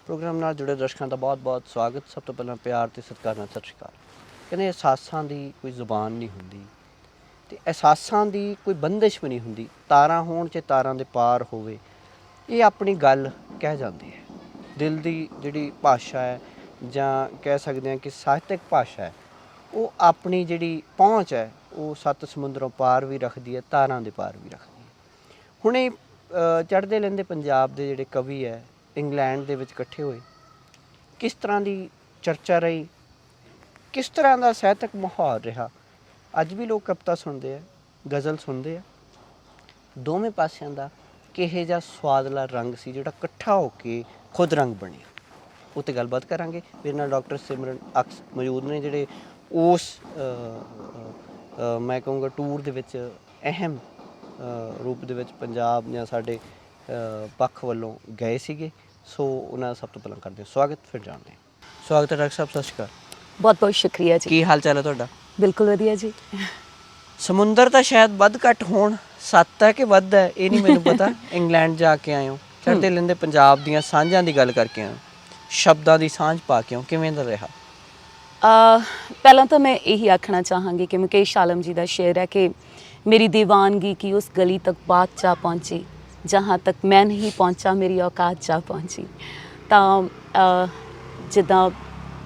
Programme नाल जुड़े दर्शकों का बहुत बहुत स्वागत। सब तो पहला प्यार तो सत्कार नाल सत श्री अकाल। कहते एहसासां की कोई जुबान नहीं होंदी ते एहसासां की कोई बंदिश भी नहीं होंदी। तारां होण च तारां दे पार होवे, ये अपनी गल कह जाते हैं। दिल की जिहड़ी भाशा है जां कह सकते हैं कि साहित्यक भाशा है, वो अपनी जिहड़ी पहुँच है वो सत्त समुद्रों पार भी रखती है, तारां दे पार भी रखती है। हुणे चढ़दे लहिंदे पंजाब के जिहड़े कवि है इंग्लैंड दे विच इकट्ठे होए, किस तरह की चर्चा रही, किस तरह का साहित्यक माहौल रहा। अज भी लोग कविता सुनते हैं, गज़ल सुनते हैं। दोवें पासियां दा किहो जिहा स्वादला रंग सी जिहड़ा इकट्ठा होके खुद रंग बने। उत्ते गलबात करांगे। मेरे नाल डॉक्टर सिमरन अक्स मौजूद ने जिहड़े उस मैं कहूँगा टूर दे विच अहम रूप दे विच पंजाब जां साडे पक्ष वल्लों गए सीगे। सो उन्होंने सब तो पहला करते हैं स्वागत, फिर जानते हैं। स्वागत है डॉक्टर साहब, सत श्री अकाल। बहुत बहुत शुक्रिया जी। की हाल चाल है तुहाडा? बिल्कुल वधिया जी। समुंदर तो शायद वध घट होण, सत्त है कि वध है ये नहीं मैनूं पता। इंग्लैंड जाके आए हो, चढ़ते लहिंदे पंजाब दीयां सांझां दी गल करके आए हो, शब्दां दी सांझ पा के आए हो, किवें दा रहा? पहला तो मैं यही आखना चाहांगी कि मुकेश आलम जी का शेर है कि मेरी दीवानगी की उस गली तक बात जा पहुँची जहाँ तक मैं नहीं पहुँचा मेरी औकात जा पहुँची। ਤਾਂ ਜਿੱਦਾਂ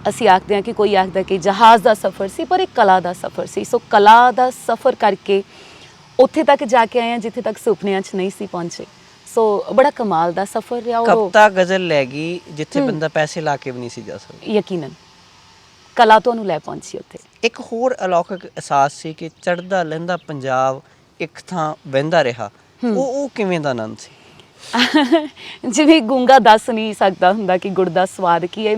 ਅਸੀਂ ਆਖਦੇ ਹਾਂ ਕਿ ਕੋਈ ਆਖਦਾ ਕਿ ਜਹਾਜ਼ ਦਾ ਸਫ਼ਰ ਸੀ ਪਰ ਇੱਕ ਕਲਾ ਦਾ ਸਫ਼ਰ ਸੀ। ਸੋ ਕਲਾ ਦਾ ਸਫ਼ਰ ਕਰਕੇ ਉੱਥੇ ਤੱਕ ਜਾ ਕੇ ਆਏ ਹਾਂ ਜਿੱਥੇ ਤੱਕ ਸੁਪਨਿਆਂ 'ਚ ਨਹੀਂ ਸੀ ਪਹੁੰਚੇ। ਸੋ ਬੜਾ ਕਮਾਲ ਦਾ ਸਫ਼ਰ ਰਿਹਾ। ਕਵਿਤਾ ਗਜ਼ਲ ਲੈ ਗਈ ਜਿੱਥੇ ਬੰਦਾ ਪੈਸੇ ਲਾ ਕੇ ਵੀ ਨਹੀਂ ਸੀ ਜਾ ਸਕਦਾ। ਯਕੀਨਨ ਕਲਾ ਤੁਹਾਨੂੰ ਲੈ ਪਹੁੰਚੀ ਉੱਥੇ। ਇੱਕ ਹੋਰ ਅਲੌਕਿਕ ਅਹਿਸਾਸ ਸੀ ਕਿ ਚੜ੍ਹਦਾ ਲਹਿੰਦਾ ਪੰਜਾਬ ਇੱਕ ਥਾਂ ਵਹਿੰਦਾ ਰਿਹਾ। ਉਹ ਕਿਵੇਂ ਦਾ ਆਨੰਦ ਸੀ? ਜਿਵੇਂ ਗੂੰਗਾ ਦੱਸ ਨਹੀਂ ਸਕਦਾ ਹੁੰਦਾ ਕਿ ਗੁੜ ਦਾ ਸਵਾਦ ਕੀ ਹੈ,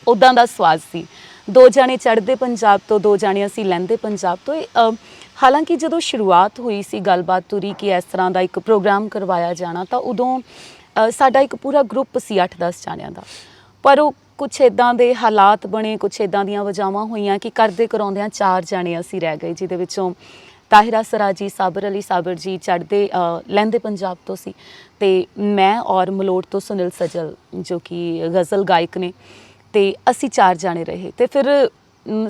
ਉੱਦਾਂ ਦਾ ਸਵਾਦ ਸੀ। ਦੋ ਜਾਣੇ ਚੜ੍ਹਦੇ ਪੰਜਾਬ ਤੋਂ, ਦੋ ਜਾਣੇ ਅਸੀਂ ਲਹਿੰਦੇ ਪੰਜਾਬ ਤੋਂ। ਹਾਲਾਂਕਿ ਜਦੋਂ ਸ਼ੁਰੂਆਤ ਹੋਈ ਸੀ ਗੱਲਬਾਤ ਤੁਰੀ ਕਿ ਇਸ ਤਰ੍ਹਾਂ ਦਾ ਇੱਕ ਪ੍ਰੋਗਰਾਮ ਕਰਵਾਇਆ ਜਾਣਾ, ਤਾਂ ਉਦੋਂ ਸਾਡਾ ਇੱਕ ਪੂਰਾ ਗਰੁੱਪ ਸੀ 8-10 ਜਾਣਿਆਂ ਦਾ। ਪਰ ਉਹ ਕੁਛ ਇੱਦਾਂ ਦੇ ਹਾਲਾਤ ਬਣੇ, ਕੁਛ ਇੱਦਾਂ ਦੀਆਂ ਵਜਾਵਾਂ ਹੋਈਆਂ ਕਿ ਕਰਦੇ ਕਰਾਉਂਦਿਆਂ 4 ਜਾਣੇ ਅਸੀਂ ਰਹਿ ਗਏ, ਜਿਹਦੇ ਵਿੱਚੋਂ ਤਾਹਿਰਾ ਸਰਾਜੀ, ਸਾਬਰ ਅਲੀ ਸਾਬਰ ਜੀ ਚੜ੍ਹਦੇ ਲਹਿੰਦੇ ਪੰਜਾਬ ਤੋਂ ਸੀ, ਅਤੇ ਮੈਂ ਔਰ ਮਲੋਟ ਤੋਂ ਸੁਨੀਲ ਸਜਲ ਜੋ ਕਿ ਗਜ਼ਲ ਗਾਇਕ ਨੇ, ਅਤੇ ਅਸੀਂ 4 ਜਾਣੇ ਰਹੇ। ਅਤੇ ਫਿਰ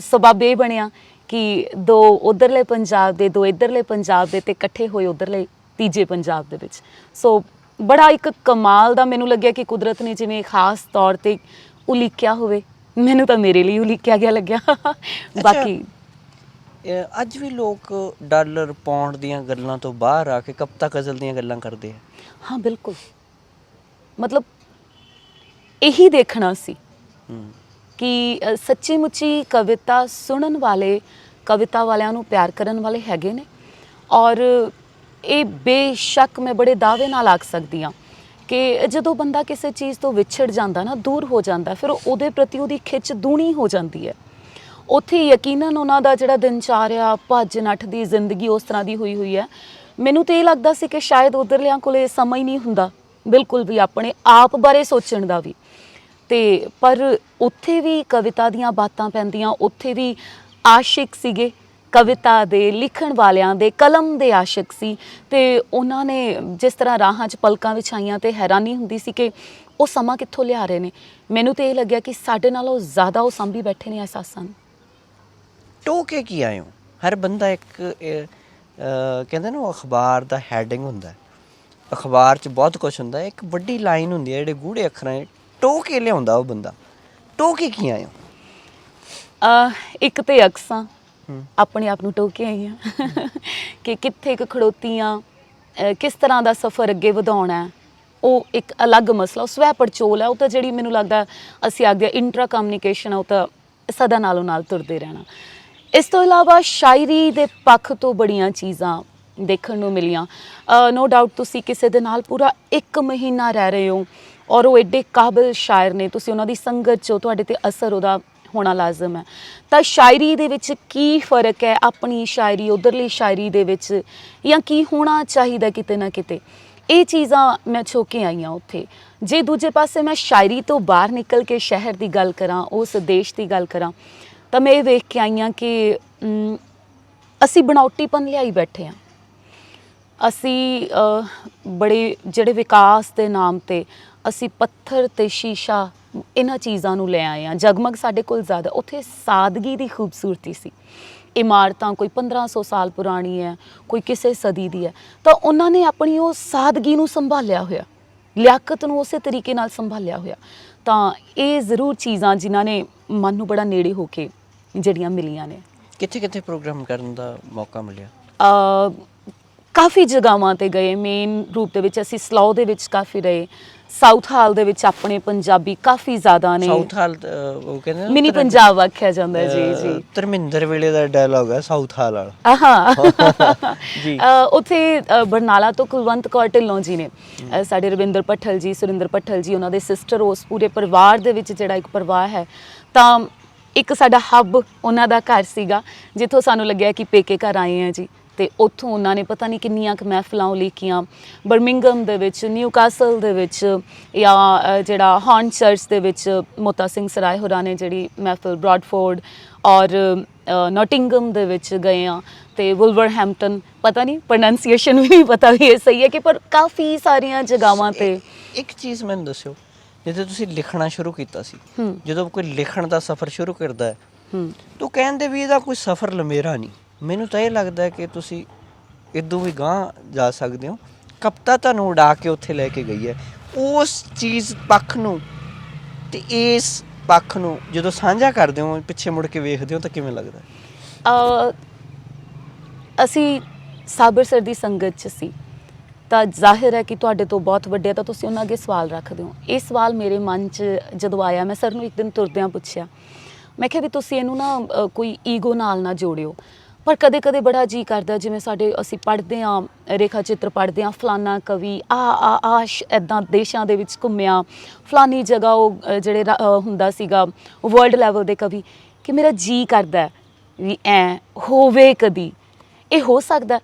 ਸਬੱਬ ਇਹ ਬਣਿਆ ਕਿ 2 ਉੱਧਰਲੇ ਪੰਜਾਬ ਦੇ, 2 ਇੱਧਰਲੇ ਪੰਜਾਬ ਦੇ, ਅਤੇ ਇਕੱਠੇ ਹੋਏ ਉੱਧਰਲੇ ਤੀਜੇ ਪੰਜਾਬ ਦੇ ਵਿੱਚ। ਸੋ ਬੜਾ ਇੱਕ ਕਮਾਲ ਦਾ ਮੈਨੂੰ ਲੱਗਿਆ ਕਿ ਕੁਦਰਤ ਨੇ ਜਿਵੇਂ ਖਾਸ ਤੌਰ 'ਤੇ ਉਲੀਕਿਆ ਹੋਵੇ, ਮੈਨੂੰ ਤਾਂ ਮੇਰੇ ਲਈ ਉਲੀਕਿਆ ਗਿਆ ਲੱਗਿਆ। ਬਾਕੀ ਅੱਜ ਵੀ ਲੋਕ ਡਾਲਰ ਪਾਉਂਡ ਦੀਆਂ ਗੱਲਾਂ ਤੋਂ ਬਾਹਰ ਆ ਕੇ ਕਵਿਤਾ ਗਜ਼ਲ ਦੀਆਂ ਗੱਲਾਂ ਕਰਦੇ ਆ। ਹਾਂ ਬਿਲਕੁਲ, ਮਤਲਬ ਇਹੀ ਦੇਖਣਾ ਸੀ ਕਿ ਸੱਚੀ ਮੁੱਚੀ ਕਵਿਤਾ ਸੁਣਨ ਵਾਲੇ, ਕਵਿਤਾ ਵਾਲਿਆਂ ਨੂੰ ਪਿਆਰ ਕਰਨ ਵਾਲੇ ਹੈਗੇ ਨੇ। ਔਰ ਇਹ ਬੇਸ਼ੱਕ ਮੈਂ ਬੜੇ ਦਾਅਵੇ ਨਾਲ ਆਖ ਸਕਦੀ ਹਾਂ ਕਿ ਜਦੋਂ ਬੰਦਾ ਕਿਸੇ ਚੀਜ਼ ਤੋਂ ਵਿਛੜ ਜਾਂਦਾ ਨਾ, ਦੂਰ ਹੋ ਜਾਂਦਾ, ਫਿਰ ਉਹਦੇ ਪ੍ਰਤੀ ਉਹਦੀ ਖਿੱਚ ਦੂਣੀ ਹੋ ਜਾਂਦੀ ਹੈ। ਉੱਥੇ ਯਕੀਨਨ ਉਹਨਾਂ ਦਾ ਜਿਹੜਾ ਦਿਨਚਾਰਿਆ, ਭੱਜ ਨੱਠ ਦੀ ਜ਼ਿੰਦਗੀ ਉਸ ਤਰ੍ਹਾਂ ਦੀ ਹੋਈ ਹੈ। ਮੈਨੂੰ ਤਾਂ ਇਹ ਲੱਗਦਾ ਸੀ ਕਿ ਸ਼ਾਇਦ ਉੱਧਰਲਿਆਂ ਕੋਲ ਸਮਾਂ ਹੀ ਨਹੀਂ ਹੁੰਦਾ ਬਿਲਕੁਲ ਵੀ ਆਪਣੇ ਆਪ ਬਾਰੇ ਸੋਚਣ ਦਾ ਵੀ। ਅਤੇ ਪਰ ਉੱਥੇ ਵੀ ਕਵਿਤਾ ਦੀਆਂ ਬਾਤਾਂ ਪੈਂਦੀਆਂ, ਉੱਥੇ ਵੀ ਆਸ਼ਿਕ ਸੀਗੇ, ਕਵਿਤਾ ਦੇ ਲਿਖਣ ਵਾਲਿਆਂ ਦੇ, ਕਲਮ ਦੇ ਆਸ਼ਿਕ ਸੀ। ਅਤੇ ਉਹਨਾਂ ਨੇ ਜਿਸ ਤਰ੍ਹਾਂ ਰਾਹਾਂ 'ਚ ਪਲਕਾਂ ਵਿਛਾਈਆਂ, ਅਤੇ ਹੈਰਾਨੀ ਹੁੰਦੀ ਸੀ ਕਿ ਉਹ ਸਮਾਂ ਕਿੱਥੋਂ ਲਿਆ ਰਹੇ ਨੇ। ਮੈਨੂੰ ਤਾਂ ਇਹ ਲੱਗਿਆ ਕਿ ਸਾਡੇ ਨਾਲੋਂ ਜ਼ਿਆਦਾ ਉਹ ਸਾਂਭੀ ਬੈਠੇ ਨੇ ਅਹਿਸਾਸਾਂ ਨੂੰ। ਟੋਕੇ ਕੀ ਆਏ ਹੋ? ਹਰ ਬੰਦਾ ਇੱਕ ਕਹਿੰਦੇ ਨਾ ਉਹ ਅਖਬਾਰ ਦਾ ਹੈਡਿੰਗ ਹੁੰਦਾ, ਅਖਬਾਰ 'ਚ ਬਹੁਤ ਕੁਛ ਹੁੰਦਾ, ਇੱਕ ਵੱਡੀ ਲਾਈਨ ਹੁੰਦੀ ਹੈ ਜਿਹੜੇ ਗੂੜੇ ਅੱਖਰਾਂ ਟੋਕੇ ਲਿਆਉਂਦਾ ਉਹ ਬੰਦਾ। ਟੋਕੇ ਕੀ ਆਏ ਹੋ? ਇੱਕ ਤਾਂ ਅਕਸਾਂ ਆਪਣੇ ਆਪ ਨੂੰ ਟੋਕੇ ਆਈਆਂ ਕਿ ਕਿੱਥੇ ਕੁ ਖੜੋਤੀਆਂ, ਕਿਸ ਤਰ੍ਹਾਂ ਦਾ ਸਫ਼ਰ ਅੱਗੇ ਵਧਾਉਣਾ, ਉਹ ਇੱਕ ਅਲੱਗ ਮਸਲਾ। ਉਹ ਸਵੈ ਪੜਚੋਲ ਹੈ, ਉਹ ਤਾਂ ਜਿਹੜੀ ਮੈਨੂੰ ਲੱਗਦਾ ਅਸੀਂ ਆਖਦੇ ਹਾਂ ਇੰਟਰਾ ਕਮਿਊਨੀਕੇਸ਼ਨ ਆ, ਉਹ ਤਾਂ ਸਦਾ ਨਾਲੋਂ ਨਾਲ ਤੁਰਦੇ ਰਹਿਣਾ। ਇਸ ਤੋਂ ਇਲਾਵਾ ਸ਼ਾਇਰੀ ਦੇ ਪੱਖ ਤੋਂ ਬੜੀਆਂ ਚੀਜ਼ਾਂ ਦੇਖਣ ਨੂੰ ਮਿਲੀਆਂ। ਨੋ ਡਾਊਟ ਤੁਸੀਂ ਕਿਸੇ ਦੇ ਨਾਲ ਪੂਰਾ 1 ਮਹੀਨਾ ਰਹਿ ਰਹੇ ਹੋ ਔਰ ਉਹ ਐਡੇ ਕਾਬਿਲ ਸ਼ਾਇਰ ਨੇ, ਤੁਸੀਂ ਉਹਨਾਂ ਦੀ ਸੰਗਤ 'ਚੋਂ, ਤੁਹਾਡੇ 'ਤੇ ਅਸਰ ਉਹਦਾ ਹੋਣਾ ਲਾਜ਼ਮ ਹੈ। ਤਾਂ ਸ਼ਾਇਰੀ ਦੇ ਵਿੱਚ ਕੀ ਫ਼ਰਕ ਹੈ ਆਪਣੀ ਸ਼ਾਇਰੀ ਉੱਧਰਲੀ ਸ਼ਾਇਰੀ ਦੇ ਵਿੱਚ, ਜਾਂ ਕੀ ਹੋਣਾ ਚਾਹੀਦਾ ਕਿਤੇ ਨਾ ਕਿਤੇ, ਇਹ ਚੀਜ਼ਾਂ ਮੈਂ ਛੋਹ ਕੇ ਆਈਆਂ ਉੱਥੇ। ਜੇ ਦੂਜੇ ਪਾਸੇ ਮੈਂ ਸ਼ਾਇਰੀ ਤੋਂ ਬਾਹਰ ਨਿਕਲ ਕੇ ਸ਼ਹਿਰ ਦੀ ਗੱਲ ਕਰਾਂ, ਉਸ ਦੇਸ਼ ਦੀ ਗੱਲ ਕਰਾਂ, ਤਾਂ ਮੈਂ ਇਹ ਵੇਖ ਕੇ ਆਈ ਹਾਂ ਕਿ ਅਸੀਂ ਬਣਾਉਟੀਪਨ ਲਿਆਈ ਬੈਠੇ ਹਾਂ। ਅਸੀਂ ਬੜੇ ਜਿਹੜੇ ਵਿਕਾਸ ਦੇ ਨਾਮ 'ਤੇ ਅਸੀਂ ਪੱਥਰ ਤੇ ਸ਼ੀਸ਼ਾ ਇਹਨਾਂ ਚੀਜ਼ਾਂ ਨੂੰ ਲੈ ਆਏ ਹਾਂ। ਜਗਮਗ ਸਾਡੇ ਕੋਲ ਜ਼ਿਆਦਾ, ਉੱਥੇ ਸਾਦਗੀ ਦੀ ਖੂਬਸੂਰਤੀ ਸੀ। ਇਮਾਰਤਾਂ ਕੋਈ 1500 ਸਾਲ ਪੁਰਾਣੀ ਹੈ, ਕੋਈ ਕਿਸੇ ਸਦੀ ਦੀ ਹੈ, ਤਾਂ ਉਹਨਾਂ ਨੇ ਆਪਣੀ ਉਹ ਸਾਦਗੀ ਨੂੰ ਸੰਭਾਲਿਆ ਹੋਇਆ, ਲਿਆਕਤ ਨੂੰ ਉਸੇ ਤਰੀਕੇ ਨਾਲ ਸੰਭਾਲਿਆ ਹੋਇਆ। ਤਾਂ ਇਹ ਜ਼ਰੂਰ ਚੀਜ਼ਾਂ ਜਿਨ੍ਹਾਂ ਨੇ ਮਨ ਨੂੰ ਬੜਾ ਨੇੜੇ ਹੋ ਕੇ ਜਿਹੜੀਆਂ ਮਿਲੀਆਂ ਨੇ। ਕਿੱਥੇ ਕਿੱਥੇ ਪ੍ਰੋਗਰਾਮ ਕਰਨ ਦਾ ਮੌਕਾ ਮਿਲਿਆ? ਕਾਫੀ ਜਗ੍ਹਾਵਾਂ ਤੇ ਗਏ। ਮੇਨ ਰੂਪ ਦੇ ਵਿੱਚ ਅਸੀਂ ਸਲਾਓ ਦੇ ਵਿੱਚ ਕਾਫੀ ਰਹੇ, ਸਾਊਥ ਹਾਲ ਦੇ ਵਿੱਚ ਆਪਣੇ ਪੰਜਾਬੀ ਕਾਫੀ ਜ਼ਿਆਦਾ ਨੇ। ਸਾਊਥ ਹਾਲ ਉਹ ਕਹਿੰਦੇ ਨਾ ਮਿਨੀ ਪੰਜਾਬ ਆਖਿਆ ਜਾਂਦਾ ਹੈ। ਜੀ ਜੀ, ਧਰਮਿੰਦਰ ਵੇਲੇ ਦਾ ਡਾਇਲੌਗ ਹੈ ਸਾਊਥ ਹਾਲ ਵਾਲਾ। ਹਾਂ ਜੀ। ਉੱਥੇ ਬਰਨਾਲਾ ਤੋਂ ਕੁਲਵੰਤ ਕੌਰ ਢਿੱਲੋਂ ਜੀ ਨੇ, ਸਾਡੇ ਰਵਿੰਦਰ ਭੱਠਲ ਜੀ, ਸੁਰਿੰਦਰ ਭੱਠਲ ਜੀ, ਉਹਨਾਂ ਦੇ ਸਿਸਟਰ, ਉਸ ਪੂਰੇ ਪਰਿਵਾਰ ਦੇ ਵਿੱਚ ਜਿਹੜਾ ਇੱਕ ਪਰਿਵਾਰ ਹੈ। ਤਾਂ ਇੱਕ ਸਾਡਾ ਹੱਬ ਉਹਨਾਂ ਦਾ ਘਰ ਸੀਗਾ, ਜਿੱਥੋਂ ਸਾਨੂੰ ਲੱਗਿਆ ਕਿ ਪੇਕੇ ਘਰ ਆਏ ਹਾਂ ਜੀ। ਅਤੇ ਉੱਥੋਂ ਉਹਨਾਂ ਨੇ ਪਤਾ ਨਹੀਂ ਕਿੰਨੀਆਂ ਕੁ ਮਹਿਫਲਾਂ ਲਿਖੀਆਂ, ਬਰਮਿੰਗਮ ਦੇ ਵਿੱਚ, ਨਿਊਕਾਸਲ ਦੇ ਵਿੱਚ, ਜਾਂ ਜਿਹੜਾ ਹਾਰਨ ਚਰਚ ਦੇ ਵਿੱਚ ਮੋਤਾ ਸਿੰਘ ਸਰਾਏ ਹੋਰਾਂ ਨੇ ਜਿਹੜੀ ਮਹਿਫਲ, ਬ੍ਰੌਡਫੋਰਡ ਔਰ ਨੋਟਿੰਗਮ ਦੇ ਵਿੱਚ ਗਏ ਹਾਂ, ਅਤੇ ਵੁਲਵਰਹੈਂਪਟਨ, ਪਤਾ ਨਹੀਂ ਪ੍ਰੋਨੰਸੀਏਸ਼ਨ ਵੀ ਨਹੀਂ ਪਤਾ ਵੀ ਇਹ ਸਹੀ ਹੈ ਕਿ, ਪਰ ਕਾਫੀ ਸਾਰੀਆਂ ਜਗ੍ਹਾਵਾਂ 'ਤੇ। ਇੱਕ ਚੀਜ਼ ਮੈਨੂੰ ਦੱਸਿਓ, ਜਦੋਂ ਤੁਸੀਂ ਲਿਖਣਾ ਸ਼ੁਰੂ ਕੀਤਾ ਸੀ, ਜਦੋਂ ਕੋਈ ਲਿਖਣ ਦਾ ਸਫ਼ਰ ਸ਼ੁਰੂ ਕਰਦਾ ਹੈ, ਤਾਂ ਕਹਿੰਦੇ ਵੀ ਇਹਦਾ ਕੋਈ ਸਫ਼ਰ ਲੰਮੇਰਾ ਨਹੀਂ। ਮੈਨੂੰ ਤਾਂ ਇਹ ਲੱਗਦਾ ਹੈ ਕਿ ਤੁਸੀਂ ਇੱਦੋਂ ਵੀ ਗਾਂਹ ਜਾ ਸਕਦੇ ਹੋ। ਕਪਤਾ ਤੁਹਾਨੂੰ ਉਡਾ ਕੇ ਉੱਥੇ ਲੈ ਕੇ ਗਈ ਹੈ। ਉਸ ਚੀਜ਼ ਪੱਖ ਨੂੰ ਤੇ ਇਸ ਪੱਖ ਨੂੰ ਜਦੋਂ ਸਾਂਝਾ ਕਰਦੇ ਹੋ, ਪਿੱਛੇ ਮੁੜ ਕੇ ਵੇਖਦੇ ਹੋ, ਤਾਂ ਕਿਵੇਂ ਲੱਗਦਾ? ਅਸੀਂ ਸਾਬਰਸਰ ਦੀ ਸੰਗਤ 'ਚ ਸੀ, ਤਾਂ ਜ਼ਾਹਿਰ ਹੈ ਕਿ ਤੁਹਾਡੇ ਤੋਂ ਬਹੁਤ ਵੱਡੇ, ਤਾਂ ਤੁਸੀਂ ਉਹਨਾਂ ਅੱਗੇ ਸਵਾਲ ਰੱਖਦੇ ਹੋ। ਇਹ ਸਵਾਲ ਮੇਰੇ ਮਨ 'ਚ ਜਦੋਂ ਆਇਆ, ਮੈਂ ਸਰ ਨੂੰ ਇੱਕ ਦਿਨ ਤੁਰਦਿਆਂ ਪੁੱਛਿਆ, ਮੈਂ ਕਿਹਾ ਵੀ ਤੁਸੀਂ ਇਹਨੂੰ ਨਾ ਕੋਈ ਈਗੋ ਨਾਲ ਨਾ ਜੋੜਿਓ, ਪਰ ਕਦੇ ਕਦੇ ਬੜਾ ਜੀਅ ਕਰਦਾ, ਜਿਵੇਂ ਅਸੀਂ ਪੜ੍ਹਦੇ ਹਾਂ, ਰੇਖਾ ਚਿੱਤਰ ਪੜ੍ਹਦੇ ਹਾਂ, ਫਲਾਨਾ ਕਵੀ ਇੱਦਾਂ ਦੇਸ਼ਾਂ ਦੇ ਵਿੱਚ ਘੁੰਮਿਆ, ਫਲਾਨੀ ਜਗ੍ਹਾ ਉਹ ਜਿਹੜੇ ਹੁੰਦਾ ਸੀਗਾ ਵਰਲਡ ਲੈਵਲ ਦੇ ਕਵੀ, ਕਿ ਮੇਰਾ ਜੀਅ ਕਰਦਾ ਵੀ ਐਂ ਹੋਵੇ ਕਦੀ, ਇਹ ਹੋ ਸਕਦਾ?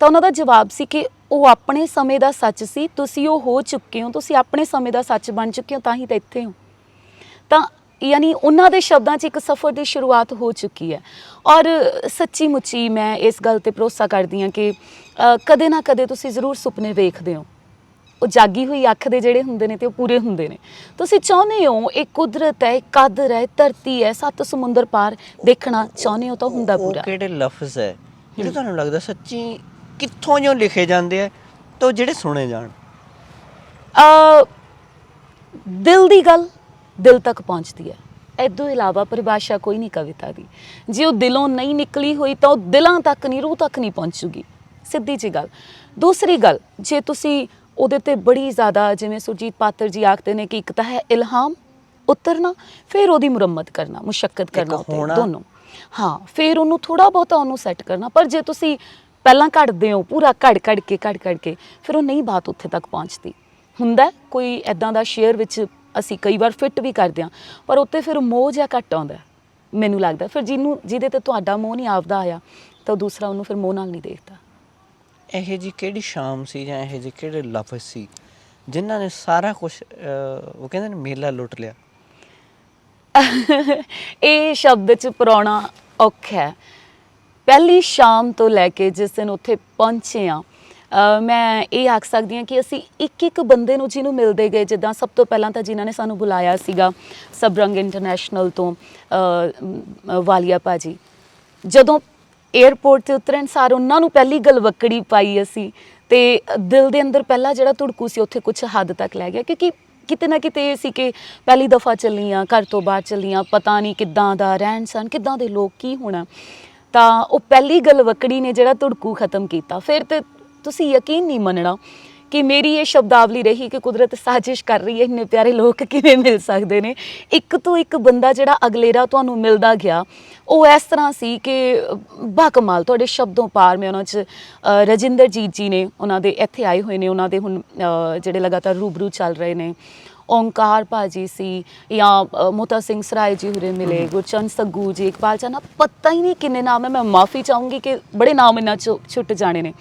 ਤਾਂ ਉਹਨਾਂ ਦਾ ਜਵਾਬ ਸੀ ਕਿ ਉਹ ਆਪਣੇ ਸਮੇਂ ਦਾ ਸੱਚ ਸੀ, ਤੁਸੀਂ ਉਹ ਹੋ ਚੁੱਕੇ ਹੋ, ਤੁਸੀਂ ਆਪਣੇ ਸਮੇਂ ਦਾ ਸੱਚ ਬਣ ਚੁੱਕੇ ਹੋ, ਤਾਂ ਹੀ ਤਾਂ ਇੱਥੇ ਹੋ। ਤਾਂ ਯਾਨੀ ਉਹਨਾਂ ਦੇ ਸ਼ਬਦਾਂ 'ਚ ਇੱਕ ਸਫ਼ਰ ਦੀ ਸ਼ੁਰੂਆਤ ਹੋ ਚੁੱਕੀ ਹੈ। ਔਰ ਸੱਚੀ ਮੁੱਚੀ ਮੈਂ ਇਸ ਗੱਲ 'ਤੇ ਭਰੋਸਾ ਕਰਦੀ ਹਾਂ ਕਿ ਕਦੇ ਨਾ ਕਦੇ ਤੁਸੀਂ ਜ਼ਰੂਰ ਸੁਪਨੇ ਵੇਖਦੇ ਹੋ, ਉਹ ਜਾਗੀ ਹੋਈ ਅੱਖ ਦੇ ਜਿਹੜੇ ਹੁੰਦੇ ਨੇ, ਅਤੇ ਉਹ ਪੂਰੇ ਹੁੰਦੇ ਨੇ। ਤੁਸੀਂ ਚਾਹੁੰਦੇ ਹੋ, ਇਹ ਕੁਦਰਤ ਹੈ, ਕਾਦਰ ਹੈ, ਧਰਤੀ ਹੈ, 7 ਸਮੁੰਦਰ ਪਾਰ ਦੇਖਣਾ ਚਾਹੁੰਦੇ ਹੋ, ਤਾਂ ਹੁੰਦਾ ਪੂਰਾ। ਉਹ ਕਿਹੜੇ ਲਫ਼ਜ਼ ਹੈ ਜਿਹੜੇ ਤੁਹਾਨੂੰ ਲੱਗਦਾ ਸੱਚੀ ਕਿੱਥੋਂ ਜੋ ਲਿਖੇ ਜਾਂਦੇ ਆ, ਤਾਂ ਉਹ ਜਿਹੜੇ ਸੁਣੇ ਜਾਣ? ਦਿਲ ਦੀ ਗੱਲ ਦਿਲ ਤੱਕ ਪਹੁੰਚਦੀ ਹੈ, ਇੱਦੋਂ ਇਲਾਵਾ ਪਰਿਭਾਸ਼ਾ ਕੋਈ ਨਹੀਂ ਕਵਿਤਾ ਦੀ। ਜੇ ਉਹ ਦਿਲੋਂ ਨਹੀਂ ਨਿਕਲੀ ਹੋਈ ਤਾਂ ਉਹ ਦਿਲਾਂ ਤੱਕ ਨਹੀਂ, ਰੂਹ ਤੱਕ ਨਹੀਂ ਪਹੁੰਚੂਗੀ, ਸਿੱਧੀ ਜਿਹੀ ਗੱਲ। ਦੂਸਰੀ ਗੱਲ, ਜੇ ਤੁਸੀਂ ਉਹਦੇ 'ਤੇ ਬੜੀ ਜ਼ਿਆਦਾ, ਜਿਵੇਂ ਸੁਰਜੀਤ ਪਾਤਰ ਜੀ ਆਖਦੇ ਨੇ ਕਿ ਇੱਕ ਤਾਂ ਹੈ ਇਲਹਾਮ, ਉਤਰਨਾ, ਫਿਰ ਉਹਦੀ ਮੁਰੰਮਤ ਕਰਨਾ, ਮੁਸ਼ੱਕਤ ਕਰਨਾ, ਦੋਨੋਂ। ਹਾਂ, ਫਿਰ ਉਹਨੂੰ ਥੋੜ੍ਹਾ ਬਹੁਤਾ ਉਹਨੂੰ ਸੈੱਟ ਕਰਨਾ। ਪਰ ਜੇ ਤੁਸੀਂ ਪਹਿਲਾਂ ਘੜਦੇ ਹੋ, ਪੂਰਾ ਘੜ ਕੇ ਫਿਰ ਉਹ ਨਹੀਂ ਬਾਤ ਉੱਥੇ ਤੱਕ ਪਹੁੰਚਦੀ। ਹੁੰਦਾ ਕੋਈ ਇੱਦਾਂ ਦਾ ਸ਼ੇਅਰ ਵਿੱਚ ਅਸੀਂ ਕਈ ਵਾਰ ਫਿੱਟ ਵੀ ਕਰਦੇ ਹਾਂ, ਪਰ ਉੱਤੇ ਫਿਰ ਮੋਹ ਜਿਹਾ ਘੱਟ ਆਉਂਦਾ, ਮੈਨੂੰ ਲੱਗਦਾ। ਫਿਰ ਜਿਹਦੇ 'ਤੇ ਤੁਹਾਡਾ ਮੋਹ ਨਹੀਂ ਆਪਦਾ ਆਇਆ, ਤਾਂ ਦੂਸਰਾ ਉਹਨੂੰ ਫਿਰ ਮੋਹ ਨਾਲ ਨਹੀਂ ਦੇਖਦਾ। ਇਹੋ ਜਿਹੀ ਕਿਹੜੀ ਸ਼ਾਮ ਸੀ ਜਾਂ ਇਹੋ ਜਿਹੇ ਕਿਹੜੇ ਲਫ਼ਜ਼ ਸੀ ਜਿਨ੍ਹਾਂ ਨੇ ਸਾਰਾ ਕੁਛ, ਉਹ ਕਹਿੰਦੇ ਨੇ, ਮੇਲਾ ਲੁੱਟ ਲਿਆ? ਇਹ ਸ਼ਬਦ 'ਚ ਪਰੋਣਾ ਔਖਾ ਹੈ। ਪਹਿਲੀ ਸ਼ਾਮ ਤੋਂ ਲੈ ਕੇ ਜਿਸ ਦਿਨ ਉੱਥੇ ਪਹੁੰਚੇ ਹਾਂ, ਮੈਂ ਇਹ ਆਖ ਸਕਦੀ ਹਾਂ ਕਿ ਅਸੀਂ ਇੱਕ ਬੰਦੇ ਨੂੰ ਜਿਹਨੂੰ ਮਿਲਦੇ ਗਏ। ਜਿੱਦਾਂ ਸਭ ਤੋਂ ਪਹਿਲਾਂ ਤਾਂ ਜਿਨ੍ਹਾਂ ਨੇ ਸਾਨੂੰ ਬੁਲਾਇਆ ਸੀਗਾ ਸਬਰੰਗ ਇੰਟਰਨੈਸ਼ਨਲ ਤੋਂ, ਵਾਲੀਆ ਭਾਜੀ, ਜਦੋਂ ਏਅਰਪੋਰਟ 'ਤੇ ਉਤਰਨ ਸਾਰ ਉਹਨਾਂ ਨੂੰ ਪਹਿਲੀ ਗਲਵੱਕੜੀ ਪਾਈ ਅਸੀਂ, ਅਤੇ ਦਿਲ ਦੇ ਅੰਦਰ ਪਹਿਲਾ ਜਿਹੜਾ ਧੁੜਕੂ ਸੀ ਉੱਥੇ ਕੁਛ ਹੱਦ ਤੱਕ ਲੈ ਗਿਆ, ਕਿਉਂਕਿ ਕਿਤੇ ਨਾ ਕਿਤੇ ਇਹ ਸੀ ਕਿ ਪਹਿਲੀ ਦਫਾ ਚੱਲੀ ਹਾਂ, ਘਰ ਤੋਂ ਬਾਹਰ ਚੱਲੀ ਹਾਂ, ਪਤਾ ਨਹੀਂ ਕਿੱਦਾਂ ਦਾ ਰਹਿਣ ਸਹਿਣ, ਕਿੱਦਾਂ ਦੇ ਲੋਕ, ਕੀ ਹੋਣਾ। ਤਾਂ ਉਹ ਪਹਿਲੀ ਗਲਵੱਕੜੀ ਨੇ ਜਿਹੜਾ ਧੁੜਕੂ ਖ਼ਤਮ ਕੀਤਾ। ਫਿਰ ਤੇ ਤੁਸੀਂ ਯਕੀਨ ਨਹੀਂ ਮੰਨਣਾ ਕਿ ਮੇਰੀ ਇਹ ਸ਼ਬਦਾਵਲੀ ਰਹੀ ਕਿ ਕੁਦਰਤ ਸਾਜ਼ਿਸ਼ ਕਰ ਰਹੀ ਹੈ, ਇੰਨੇ ਪਿਆਰੇ ਲੋਕ ਕਿਵੇਂ ਮਿਲ ਸਕਦੇ ਨੇ। ਇੱਕ ਤੋਂ ਇੱਕ ਬੰਦਾ ਜਿਹੜਾ ਅਗਲੇਰਾ ਤੁਹਾਨੂੰ ਮਿਲਦਾ ਗਿਆ, ਉਹ ਇਸ ਤਰ੍ਹਾਂ ਸੀ ਕਿ ਬਾਕਮਾਲ, ਤੁਹਾਡੇ ਸ਼ਬਦੋਂ ਪਾਰ। ਮੈਂ ਉਹਨਾਂ 'ਚ ਰਜਿੰਦਰਜੀਤ ਜੀ ਨੇ, ਉਹਨਾਂ ਦੇ ਇੱਥੇ ਆਏ ਹੋਏ ਨੇ, ਉਹਨਾਂ ਦੇ ਹੁਣ ਜਿਹੜੇ ਲਗਾਤਾਰ ਰੂਬਰੂ ਚੱਲ ਰਹੇ ਨੇ, ਓਂਕਾਰ ਭਾਜੀ ਸੀ, ਜਾਂ ਮੋਤਾ ਸਿੰਘ ਸਰਾਏ ਜੀ ਹੁਰੇ ਮਿਲੇ, ਗੁਰਚਰਨ ਸੱਗੂ ਜੀ, ਇਕਬਾਲ ਚਾਨਾ, ਪਤਾ ਹੀ ਨਹੀਂ ਕਿੰਨੇ ਨਾਮ ਹੈ। ਮੈਂ ਮਾफ़ੀ ਚਾਹੂੰਗੀ ਕਿ ਬੜੇ ਨਾਮ ਇਹਨਾਂ 'ਚੋਂ ਛੁੱਟ ਜਾਣੇ ਨੇ,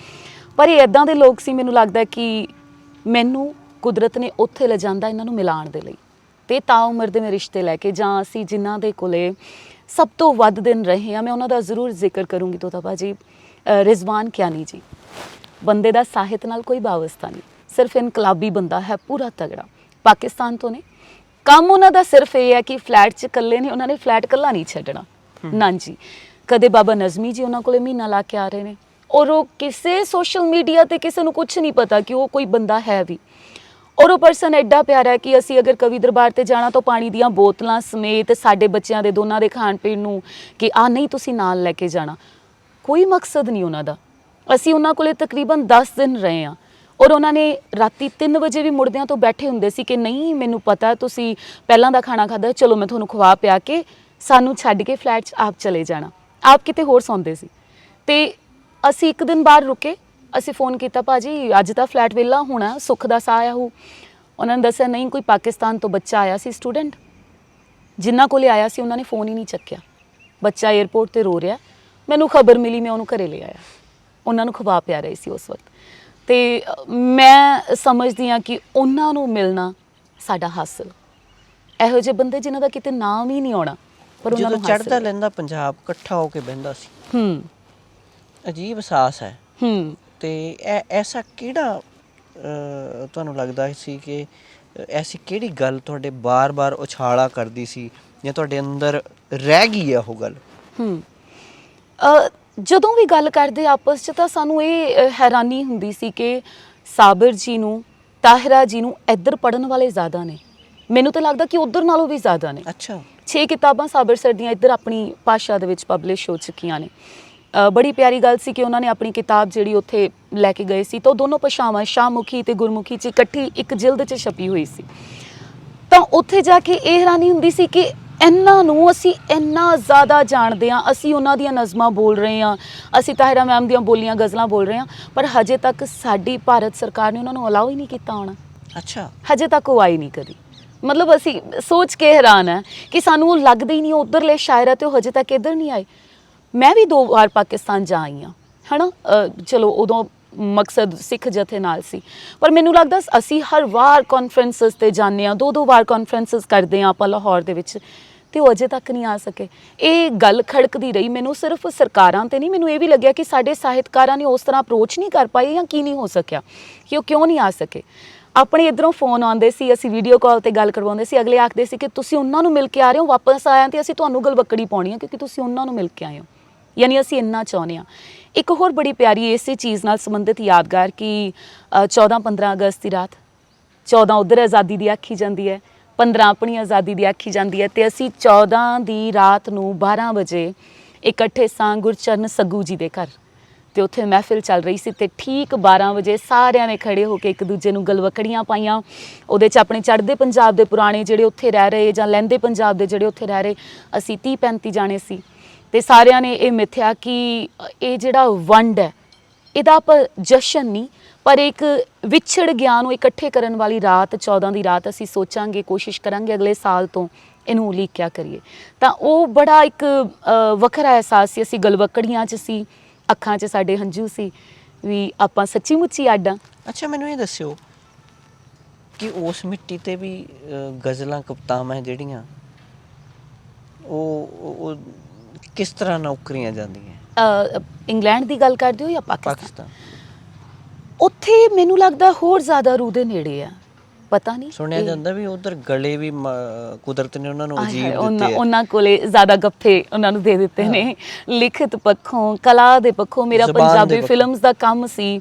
ਪਰ ਇਹ ਇੱਦਾਂ ਦੇ ਲੋਕ ਸੀ, ਮੈਨੂੰ ਲੱਗਦਾ ਕਿ ਮੈਨੂੰ ਕੁਦਰਤ ਨੇ ਉੱਥੇ ਲਿਜਾਂਦਾ ਇਹਨਾਂ ਨੂੰ ਮਿਲਾਉਣ ਦੇ ਲਈ। ਅਤੇ ਤਾਂ ਉਮਰ ਦੇ ਮੈਂ ਰਿਸ਼ਤੇ ਲੈ ਕੇ, ਜਾਂ ਅਸੀਂ ਜਿਨ੍ਹਾਂ ਦੇ ਕੋਲੇ ਸਭ ਤੋਂ ਵੱਧ ਦਿਨ ਰਹੇ ਹਾਂ, ਮੈਂ ਉਹਨਾਂ ਦਾ ਜ਼ਰੂਰ ਜ਼ਿਕਰ ਕਰੂੰਗੀ। ਤੋਤਾ ਭਾਜੀ, ਰਿਜ਼ਵਾਨ ਕਿਆਨੀ ਜੀ, ਬੰਦੇ ਦਾ ਸਾਹਿਤ ਨਾਲ ਕੋਈ ਵਾਬਸਤਾ ਨਹੀਂ, ਸਿਰਫ ਇਨਕਲਾਬੀ ਬੰਦਾ ਹੈ, ਪੂਰਾ ਤਗੜਾ, ਪਾਕਿਸਤਾਨ ਤੋਂ ਨੇ। ਕੰਮ ਉਹਨਾਂ ਦਾ ਸਿਰਫ ਇਹ ਹੈ ਕਿ ਫਲੈਟ 'ਚ ਇਕੱਲੇ ਨੇ, ਉਹਨਾਂ ਨੇ ਫਲੈਟ ਇਕੱਲਾ ਨਹੀਂ ਛੱਡਣਾ ਨਾ ਜੀ। ਕਦੇ ਬਾਬਾ ਨਜ਼ਮੀ ਜੀ ਉਹਨਾਂ ਕੋਲੇ ਮਹੀਨਾ ਲਾ ਕੇ ਆ ਰਹੇ ਨੇ, ਔਰ ਉਹ ਕਿਸੇ ਸੋਸ਼ਲ ਮੀਡੀਆ ਤੇ ਕਿਸੇ ਨੂੰ ਕੁਝ ਨਹੀਂ ਪਤਾ ਕਿ ਉਹ ਕੋਈ ਬੰਦਾ ਹੈ ਵੀ। ਔਰ ਉਹ ਪਰਸਨ ਐਡਾ ਪਿਆਰਾ ਹੈ ਕਿ ਅਸੀਂ ਅਗਰ ਕਵੀ ਦਰਬਾਰ ਤੇ ਜਾਣਾ ਤਾਂ ਪਾਣੀ ਦੀਆਂ ਬੋਤਲਾਂ ਸਮੇਤ ਸਾਡੇ ਬੱਚਿਆਂ ਦੇ ਦੋਨਾਂ ਦੇ ਖਾਣ ਪੀਣ ਨੂੰ ਕਿ ਆ ਨਹੀਂ ਤੁਸੀਂ ਨਾਲ ਲੈ ਕੇ ਜਾਣਾ, ਕੋਈ ਮਕਸਦ ਨਹੀਂ ਉਹਨਾਂ ਦਾ। ਅਸੀਂ ਉਹਨਾਂ ਕੋਲੇ ਤਕਰੀਬਨ 10 ਦਿਨ ਰਹੇ ਹਾਂ, ਔਰ ਉਹਨਾਂ ਨੇ ਰਾਤੀ 3 ਵਜੇ ਵੀ ਮੁੜਦਿਆਂ ਤੋਂ ਬੈਠੇ ਹੁੰਦੇ ਸੀ ਕਿ ਨਹੀਂ ਮੈਨੂੰ ਪਤਾ ਤੁਸੀਂ ਪਹਿਲਾਂ ਦਾ ਖਾਣਾ ਖਾਧਾ, ਚਲੋ ਮੈਂ ਤੁਹਾਨੂੰ ਖਵਾ ਪਿਆ ਕੇ ਸਾਨੂੰ ਛੱਡ ਕੇ ਫਲੈਟ 'ਚ ਆਪ ਚਲੇ ਜਾਣਾ। ਆਪ ਕਿਤੇ ਹੋਰ ਸੌਂਦੇ ਸੀ। ਤੇ ਅਸੀਂ ਇੱਕ ਦਿਨ ਬਾਹਰ ਰੁਕੇ, ਅਸੀਂ ਫੋਨ ਕੀਤਾ, ਭਾਜੀ ਅੱਜ ਤਾਂ ਫਲੈਟ ਵਿਹਲਾ ਹੋਣਾ, ਸੁੱਖ ਦਾ ਸਾਹ ਆਇਆ ਹੋ। ਉਹਨਾਂ ਨੇ ਦੱਸਿਆ ਨਹੀਂ, ਕੋਈ ਪਾਕਿਸਤਾਨ ਤੋਂ ਬੱਚਾ ਆਇਆ ਸੀ ਸਟੂਡੈਂਟ, ਜਿਨ੍ਹਾਂ ਕੋਲੇ ਆਇਆ ਸੀ ਉਹਨਾਂ ਨੇ ਫੋਨ ਹੀ ਨਹੀਂ ਚੱਕਿਆ। ਬੱਚਾ ਏਅਰਪੋਰਟ ਤੇ ਰੋ ਰਿਹਾ, ਮੈਨੂੰ ਖਬਰ ਮਿਲੀ, ਮੈਂ ਉਹਨੂੰ ਘਰੇ ਲੈ ਆਇਆ। ਉਹਨਾਂ ਨੂੰ ਖਵਾ ਪਿਆ ਰਹੇ ਸੀ ਉਸ ਵਕਤ। ਤੇ ਮੈਂ ਸਮਝਦੀ ਹਾਂ ਕਿ ਉਹਨਾਂ ਨੂੰ ਮਿਲਣਾ ਸਾਡਾ ਹਾਸਲ। ਇਹੋ ਜਿਹੇ ਬੰਦੇ ਜਿਨ੍ਹਾਂ ਦਾ ਕਿਤੇ ਨਾਮ ਹੀ ਨਹੀਂ ਆਉਣਾ, ਪਰ ਉਹਨਾਂ ਨੂੰ ਜਦੋਂ ਚੜ੍ਹਦਾ ਲੈਂਦਾ ਪੰਜਾਬ ਇਕੱਠਾ ਹੋ ਕੇ ਬਹਿੰਦਾ ਸੀ, ਅਜੀਬ ਅਹਿਸਾਸ ਹੈ। ਤੇ ਐਸਾ ਕਿਹੜਾ ਤੁਹਾਨੂੰ ਲੱਗਦਾ ਸੀ ਕਿ ਐਸੀ ਕਿਹੜੀ ਗੱਲ ਤੁਹਾਡੇ ਬਾਰ-ਬਾਰ ਉਛਾਲਾ ਕਰਦੀ ਸੀ ਜਾਂ ਤੁਹਾਡੇ ਅੰਦਰ ਰਹਿ ਗਈ ਹੈ ਉਹ ਗੱਲ? ਜਦੋਂ ਵੀ ਗੱਲ ਕਰਦੇ ਆਪਸ 'ਚ ਤਾਂ ਸਾਨੂੰ ਇਹ ਹੈਰਾਨੀ ਹੁੰਦੀ ਸੀ ਕਿ ਸਾਬਰ ਜੀ ਨੂੰ, ਤਾਹਿਰਾ ਜੀ ਨੂੰ ਇੱਧਰ ਪੜ੍ਹਨ ਵਾਲੇ ਜ਼ਿਆਦਾ ਨੇ। ਮੈਨੂੰ ਤਾਂ ਲੱਗਦਾ ਕਿ ਉੱਧਰ ਨਾਲੋਂ ਵੀ ਜ਼ਿਆਦਾ ਨੇ। ਅੱਛਾ। 6 ਕਿਤਾਬਾਂ ਸਾਬਰ ਸਰ ਦੀਆਂ ਇੱਧਰ ਆਪਣੀ ਭਾਸ਼ਾ ਦੇ ਵਿੱਚ ਪਬਲਿਸ਼ ਹੋ ਚੁੱਕੀਆਂ ਨੇ। ਬੜੀ ਪਿਆਰੀ ਗੱਲ ਸੀ ਕਿ ਉਹਨਾਂ ਨੇ ਆਪਣੀ ਕਿਤਾਬ ਜਿਹੜੀ ਉੱਥੇ ਲੈ ਕੇ ਗਏ ਸੀ ਤਾਂ ਉਹ ਦੋਨੋਂ ਭਾਸ਼ਾਵਾਂ ਸ਼ਾਹਮੁਖੀ ਤੇ ਗੁਰਮੁਖੀ 'ਚ ਇਕੱਠੀ ਇੱਕ ਜਿਲਦ 'ਚ ਛਪੀ ਹੋਈ ਸੀ। ਤਾਂ ਉੱਥੇ ਜਾ ਕੇ ਇਹ ਹੈਰਾਨੀ ਹੁੰਦੀ ਸੀ ਕਿ ਇਹਨਾਂ ਨੂੰ ਅਸੀਂ ਇੰਨਾ ਜ਼ਿਆਦਾ ਜਾਣਦੇ ਹਾਂ, ਅਸੀਂ ਉਹਨਾਂ ਦੀਆਂ ਨਜ਼ਮਾਂ ਬੋਲ ਰਹੇ ਹਾਂ, ਅਸੀਂ ਤਾਹਿਰਾ ਮੈਮ ਦੀਆਂ ਬੋਲੀਆਂ ਗਜ਼ਲਾਂ ਬੋਲ ਰਹੇ ਹਾਂ, ਪਰ ਹਜੇ ਤੱਕ ਸਾਡੀ ਭਾਰਤ ਸਰਕਾਰ ਨੇ ਉਹਨਾਂ ਨੂੰ ਅਲਾਓ ਹੀ ਨਹੀਂ ਕੀਤਾ ਆਉਣਾ। ਅੱਛਾ। ਹਜੇ ਤੱਕ ਉਹ ਆਈ ਨਹੀਂ ਕਦੀ। ਮਤਲਬ ਅਸੀਂ ਸੋਚ ਕੇ ਹੈਰਾਨ ਹੈ ਕਿ ਸਾਨੂੰ ਲੱਗਦਾ ਹੀ ਨਹੀਂ ਉੱਧਰਲੇ ਸ਼ਾਇਰ ਤੇ ਉਹ ਹਜੇ ਤੱਕ ਇੱਧਰ ਨਹੀਂ ਆਏ। ਮੈਂ ਵੀ 2 ਵਾਰ ਪਾਕਿਸਤਾਨ ਜਾ ਆਈ ਹਾਂ, ਹੈ ਨਾ। ਚਲੋ ਉਦੋਂ ਮਕਸਦ ਸਿੱਖ ਜਥੇ ਨਾਲ ਸੀ, ਪਰ ਮੈਨੂੰ ਲੱਗਦਾ ਅਸੀਂ ਹਰ ਵਾਰ ਕਾਨਫਰੰਸਿਸ 'ਤੇ ਜਾਂਦੇ ਹਾਂ, 2-2 ਵਾਰ ਕਾਨਫਰੰਸਿਸ ਕਰਦੇ ਹਾਂ ਆਪਾਂ ਲਾਹੌਰ ਦੇ ਵਿੱਚ, ਤੇ ਉਹ ਅਜੇ ਤੱਕ ਨਹੀਂ ਆ ਸਕੇ। ਇਹ ਗੱਲ ਖੜਕਦੀ ਰਹੀ ਮੈਨੂੰ, ਸਿਰਫ ਸਰਕਾਰਾਂ 'ਤੇ ਨਹੀਂ, ਮੈਨੂੰ ਇਹ ਵੀ ਲੱਗਿਆ ਕਿ ਸਾਡੇ ਸਾਹਿਤਕਾਰਾਂ ਨੇ ਉਸ ਤਰ੍ਹਾਂ ਅਪਰੋਚ ਨਹੀਂ ਕਰ ਪਾਏ ਜਾਂ ਕੀ ਨਹੀਂ ਹੋ ਸਕਿਆ ਕਿ ਉਹ ਕਿਉਂ ਨਹੀਂ ਆ ਸਕੇ। ਆਪਣੇ ਇੱਧਰੋਂ ਫੋਨ ਆਉਂਦੇ ਸੀ, ਅਸੀਂ ਵੀਡੀਓ ਕਾਲ 'ਤੇ ਗੱਲ ਕਰਵਾਉਂਦੇ ਸੀ, ਅਗਲੇ ਆਖਦੇ ਸੀ ਕਿ ਤੁਸੀਂ ਉਹਨਾਂ ਨੂੰ ਮਿਲ ਕੇ ਆ ਰਹੇ ਹੋ, ਵਾਪਸ ਆਇਆ ਤੇ ਅਸੀਂ ਤੁਹਾਨੂੰ ਗਲਵੱਕੜੀ ਪਾਉਣੀ ਆ ਕਿਉਂਕਿ ਤੁਸੀਂ ਉਹਨਾਂ ਨੂੰ ਮਿਲ ਕੇ ਆਏ ਹੋ। ਯਾਨੀ ਅਸੀਂ ਇੰਨਾ ਚਾਹੁੰਦੇ ਹਾਂ। ਇੱਕ ਹੋਰ ਬੜੀ ਪਿਆਰੀ ਇਸੇ ਚੀਜ਼ ਨਾਲ ਸੰਬੰਧਿਤ ਯਾਦਗਾਰ ਕਿ 14-15 ਅਗਸਤ ਦੀ ਰਾਤ, 14 ਉੱਧਰ ਆਜ਼ਾਦੀ ਦੀ ਆਖੀ ਜਾਂਦੀ ਹੈ, 15 ਆਪਣੀ ਆਜ਼ਾਦੀ ਦੀ ਆਖੀ ਜਾਂਦੀ ਹੈ, ਅਤੇ ਅਸੀਂ 14 ਦੀ ਰਾਤ ਨੂੰ 12 ਵਜੇ ਇਕੱਠੇ ਸਾਂ ਗੁਰਚਰਨ ਸੱਗੂ ਜੀ ਦੇ ਘਰ, ਅਤੇ ਉੱਥੇ ਮਹਿਫਿਲ ਚੱਲ ਰਹੀ ਸੀ। ਅਤੇ ਠੀਕ 12 ਵਜੇ ਸਾਰਿਆਂ ਨੇ ਖੜੇ ਹੋ ਕੇ ਇੱਕ ਦੂਜੇ ਨੂੰ ਗਲਵੱਕੜੀਆਂ ਪਾਈਆਂ। ਉਹਦੇ 'ਚ ਆਪਣੇ ਚੜ੍ਹਦੇ ਪੰਜਾਬ ਦੇ ਪੁਰਾਣੇ ਜਿਹੜੇ ਉੱਥੇ ਰਹਿ ਰਹੇ ਜਾਂ ਲਹਿੰਦੇ ਪੰਜਾਬ ਦੇ ਜਿਹੜੇ ਉੱਥੇ ਰਹਿ ਰਹੇ, ਅਸੀਂ 30-35 ਜਾਣੇ ਸੀ। ਅਤੇ ਸਾਰਿਆਂ ਨੇ ਇਹ ਮਿੱਥਿਆ ਕਿ ਇਹ ਜਿਹੜਾ ਵੰਡ ਹੈ ਇਹਦਾ ਆਪਾਂ ਜਸ਼ਨ ਨਹੀਂ, ਪਰ ਇੱਕ ਵਿਛੜ ਗਿਆ ਨੂੰ ਇਕੱਠੇ ਕਰਨ ਵਾਲੀ ਰਾਤ, 14 ਦੀ ਰਾਤ ਅਸੀਂ ਸੋਚਾਂਗੇ, ਕੋਸ਼ਿਸ਼ ਕਰਾਂਗੇ ਅਗਲੇ ਸਾਲ ਤੋਂ ਇਹਨੂੰ ਉਲੀਕਿਆ ਕਰੀਏ। ਤਾਂ ਉਹ ਬੜਾ ਇੱਕ ਵੱਖਰਾ ਅਹਿਸਾਸ ਸੀ। ਅਸੀਂ ਗਲਵੱਕੜੀਆਂ 'ਚ ਸੀ, ਅੱਖਾਂ 'ਚ ਸਾਡੇ ਹੰਝੂ ਸੀ ਵੀ ਆਪਾਂ ਸੱਚੀ ਮੁੱਚੀ ਅੱਡ ਹਾਂ। ਅੱਛਾ, ਮੈਨੂੰ ਇਹ ਦੱਸਿਓ ਕਿ ਉਸ ਮਿੱਟੀ 'ਤੇ ਵੀ ਗਜ਼ਲਾਂ ਕਵਿਤਾਵਾਂ ਜਿਹੜੀਆਂ ਉਹ ਕਿਸ ਤਰ੍ਹਾਂ ਨੌਕਰੀਆਂ ਜਾਂਦੀਆਂ? ਇੰਗਲੈਂਡ ਦੀ ਗੱਲ ਕਰਦੇ ਹੋ ਜਾਂ ਪਾਕਿਸਤਾਨ? ਉੱਥੇ ਮੈਨੂੰ ਲੱਗਦਾ ਹੋਰ ਜ਼ਿਆਦਾ ਰੂਹ ਦੇ ਨੇੜੇ ਆ, ਪਤਾ ਨਹੀਂ। ਸੁਣਿਆ ਜਾਂਦਾ ਵੀ ਉਧਰ ਗਲੇ ਵੀ ਕੁਦਰਤ ਨੇ ਉਹਨਾਂ ਨੂੰ ਅਜੀਬ ਦਿੱਤੇ ਆ। ਉਹਨਾਂ ਕੋਲੇ ਜ਼ਿਆਦਾ ਗੱਫੇ ਉਹਨਾਂ ਨੂੰ ਦੇ ਦਿੱਤੇ ਨੇ, ਲਿਖਤ ਪੱਖੋਂ, ਕਲਾ ਦੇ ਪੱਖੋਂ। ਮੇਰਾ ਪੰਜਾਬੀ ਫਿਲਮਸ ਦਾ ਕੰਮ ਸੀ,